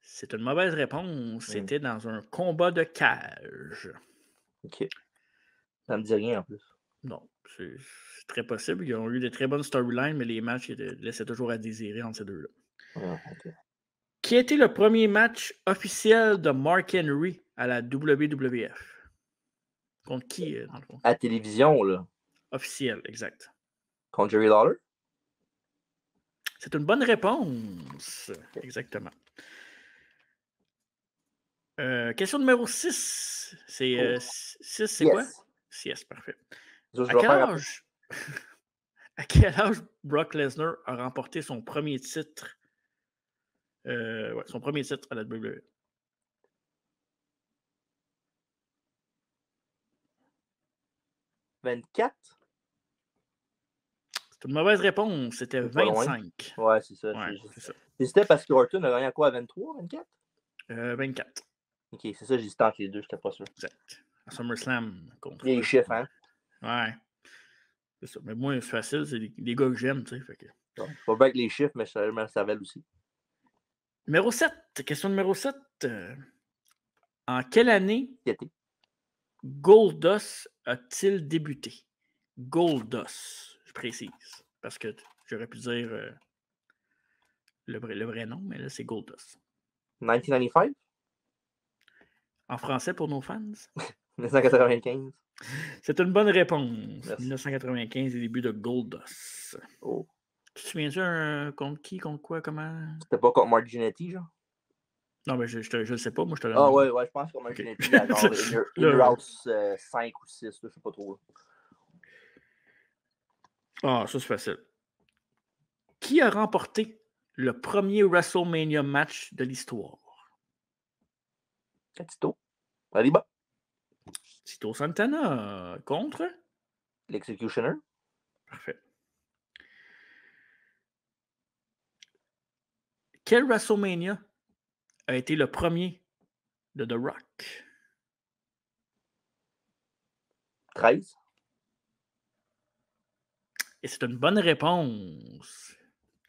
C'est une mauvaise réponse. C'était dans un combat de cage. OK. Ça me dit rien en plus. Non, c'est très possible. Ils ont eu de très bonnes storylines, mais les matchs laissaient toujours à désirer entre ces deux-là. Okay. Qui a été le premier match officiel de Mark Henry à la WWF? Contre qui, dans le fond? À la télévision, là. Officiel, exact. Contre Jerry Lawler? C'est une bonne réponse. Exactement. Question numéro 6. C'est 6, c'est quoi? Yes, parfait. À quel âge Brock Lesnar a remporté son premier titre? Son premier titre à la WWE. « 24? C'est une mauvaise réponse. C'était 25. Ouais, c'est ça. Ouais, c'est ça. Et c'était parce que Orton a gagné à quoi? À 23, 24? 24. OK, c'est ça, j'hésitais entre les deux, je n'étais pas sûr. Exact. À SummerSlam contre. Les chiffres, hein? Ouais. C'est ça. Mais moi, c'est facile, c'est les gars que j'aime, tu sais. Fait que... Pas bien avec les chiffres, mais je savais aussi. Numéro 7. Question numéro 7. En quelle année Goldust a-t-il débuté? Goldust, je précise. Parce que j'aurais pu dire le vrai nom, mais là, c'est Goldust. 1995? En français pour nos fans? 1995. C'est une bonne réponse. Merci. 1995, le début de Goldust. Oh. Tu te souviens-tu contre qui, contre quoi, comment? C'était pas contre Mark Jannetty, genre? Non, mais je le sais pas, moi je te le Ah demande. ouais, je pense contre Mark Jannetty, genre Inner House 5 ou 6, je sais pas trop. Ah, ça c'est facile. Qui a remporté le premier WrestleMania match de l'histoire? Tito. Arriba. Tito Santana contre? L'Executioner. Parfait. Quel WrestleMania a été le premier de The Rock? 13. Et c'est une bonne réponse.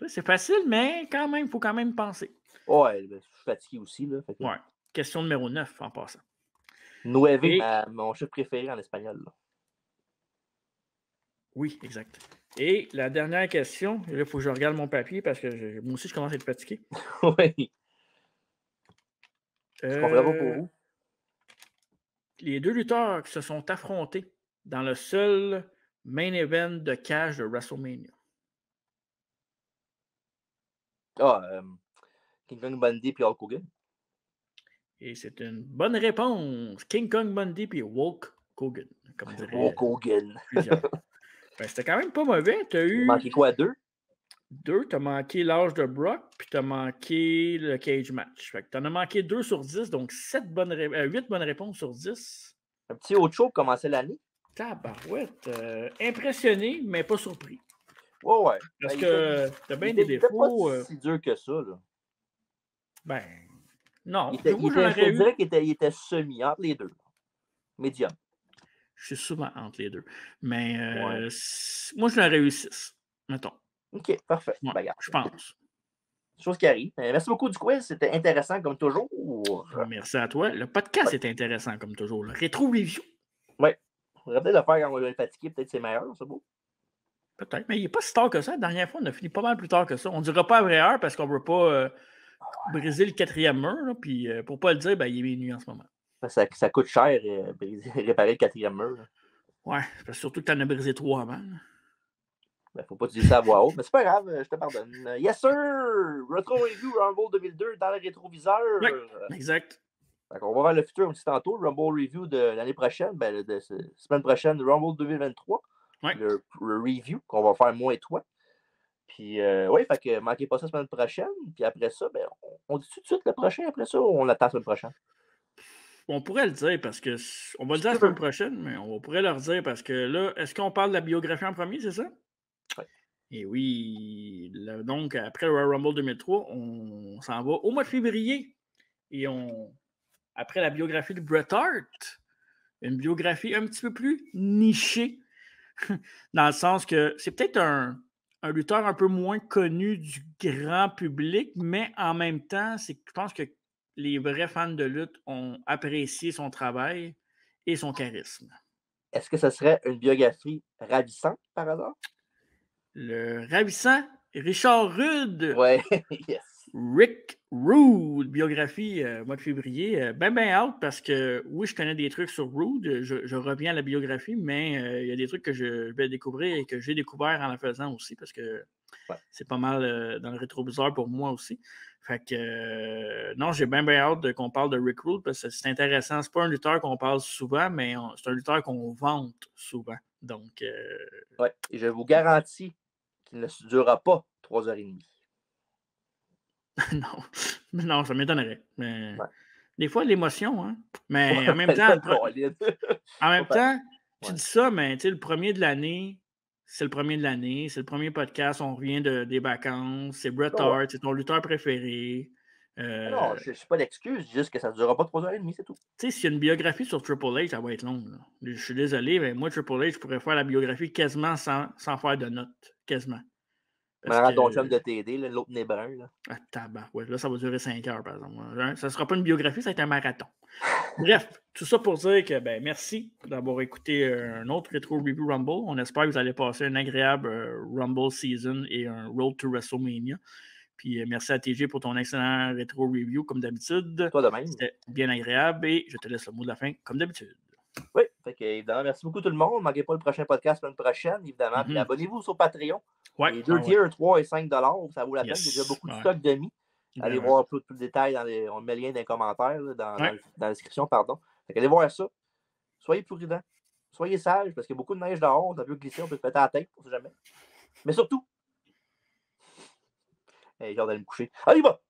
C'est facile, mais quand même, il faut quand même penser. Ouais, je suis fatigué aussi. Là, fait que... Ouais. Question numéro 9 en passant. Nueve, mon chef préféré en espagnol. Là. Oui, exact. Et la dernière question, il faut que je regarde mon papier parce que moi aussi, je commence à être fatigué. Oui. Je comprends pas pour vous. Les deux lutteurs qui se sont affrontés dans le seul main event de cage de WrestleMania. King Kong Bundy puis Hulk Hogan. Et c'est une bonne réponse. King Kong Bundy puis Hulk Hogan, comme dirait Hulk Hogan. plusieurs. Ben, c'était quand même pas mauvais. Tu as eu... manqué quoi, 2? 2, tu as manqué l'âge de Brock, puis tu as manqué le cage match. Fait que tu en as manqué 2 sur 10, donc 8 bonnes réponses sur 10. Un petit autre show pour commencer l'année. Tabarouette. Impressionné, mais pas surpris. Ouais. Parce que tu as bien des défauts. Pas si dur que ça, là. Ben, non. Je dirais qu'il était semi entre les deux. Médium. Je suis souvent entre les deux. Mais moi, je l'aurais eu 6, mettons. OK, parfait. Ouais, ben, je pense. Chose qui arrive. Merci beaucoup du quiz. C'était intéressant comme toujours. Merci à toi. Le podcast est intéressant comme toujours. Le rétro review. Oui. On va peut-être le faire quand on va être fatigué. Peut-être c'est meilleur, c'est beau. Peut-être, mais il n'est pas si tard que ça. La dernière fois, on a fini pas mal plus tard que ça. On ne dira pas à vraie heure parce qu'on ne veut pas briser le 4e mur. Là, puis pour ne pas le dire, ben, il est minuit en ce moment. Ça coûte cher réparer le 4e mur. Là. Ouais, parce que surtout que tu en as brisé 3 avant. Ben, faut pas dire ça à voix haute, mais c'est pas grave, je te pardonne. Yes, sir! Retro Review Rumble 2002 dans le rétroviseur. Oui, exact. On va voir le futur un petit tantôt. Rumble Review de l'année prochaine, de semaine prochaine, Rumble 2023. Ouais. Le review qu'on va faire moi et toi. Puis, oui, fait que manquez pas ça la semaine prochaine. Puis après ça, ben, on dit tout de suite le prochain après ça ou on attend la semaine prochaine? On pourrait le dire parce que. On va le dire la semaine prochaine, mais on pourrait leur dire parce que là, est-ce qu'on parle de la biographie en premier, c'est ça? Oui. Et oui. Donc, après le Royal Rumble 2003, on s'en va au mois de février. Et après la biographie de Bret Hart, une biographie un petit peu plus nichée, dans le sens que c'est peut-être un lutteur un peu moins connu du grand public, mais en même temps, je pense que les vrais fans de lutte ont apprécié son travail et son charisme. Est-ce que ce serait une biographie ravissante, par hasard? Le ravissant Richard Rude. Ouais, yes. Rick Rude, biographie mois de février. Ben hâte parce que oui, je connais des trucs sur Rude. Je reviens à la biographie, mais il y a des trucs que je vais découvrir et que j'ai découvert en la faisant aussi parce que c'est pas mal dans le rétroviseur pour moi aussi. Fait que non, j'ai bien hâte qu'on parle de Rick Rude parce que c'est intéressant. C'est pas un lutteur qu'on parle souvent, mais c'est un lutteur qu'on vante souvent. Donc. Ouais, et je vous garantis qu'il ne se durera pas 3h30. Non, ça m'étonnerait. Mais ouais. Des fois, l'émotion, hein. Mais en même temps, tu dis ça, mais tu sais, le premier de l'année, c'est le premier de l'année, c'est le premier podcast, on revient des vacances, c'est Bret Hart, c'est ton lutteur préféré. Non, je ne suis pas d'excuse, juste que ça ne durera pas 3h30, c'est tout. Tu sais, s'il y a une biographie sur Triple H, ça va être long. Là. Je suis désolé, mais moi, Triple H, je pourrais faire la biographie quasiment sans faire de notes. Quasiment. Malheureusement, ton chum de TD, l'autre nez brun. Là. Ah, tabac. Ouais, là, ça va durer 5 heures, par exemple. Ça ne sera pas une biographie, ça va être un marathon. Bref, tout ça pour dire que merci d'avoir écouté un autre Retro Review Rumble. On espère que vous allez passer un agréable Rumble Season et un Road to WrestleMania. Puis merci à TG pour ton excellent Retro Review, comme d'habitude. Toi de même. C'était bien agréable et je te laisse le mot de la fin, comme d'habitude. Oui, évidemment, merci beaucoup tout le monde. Ne manquez pas le prochain podcast la semaine prochaine, évidemment. Puis abonnez-vous sur Patreon. Ouais, les 2 tiers, 3 et 5 $, ça vaut la peine. Il y a déjà beaucoup de stock de mis. Allez voir tout le détail. On met le lien dans les commentaires, dans la description, pardon. Allez voir ça. Soyez prudents. Soyez sages, parce qu'il y a beaucoup de neige dehors. Ça peut glisser, on peut se péter à la tête, on ne sait jamais. Mais surtout, j'ai hâte d'aller me coucher. Allez, va!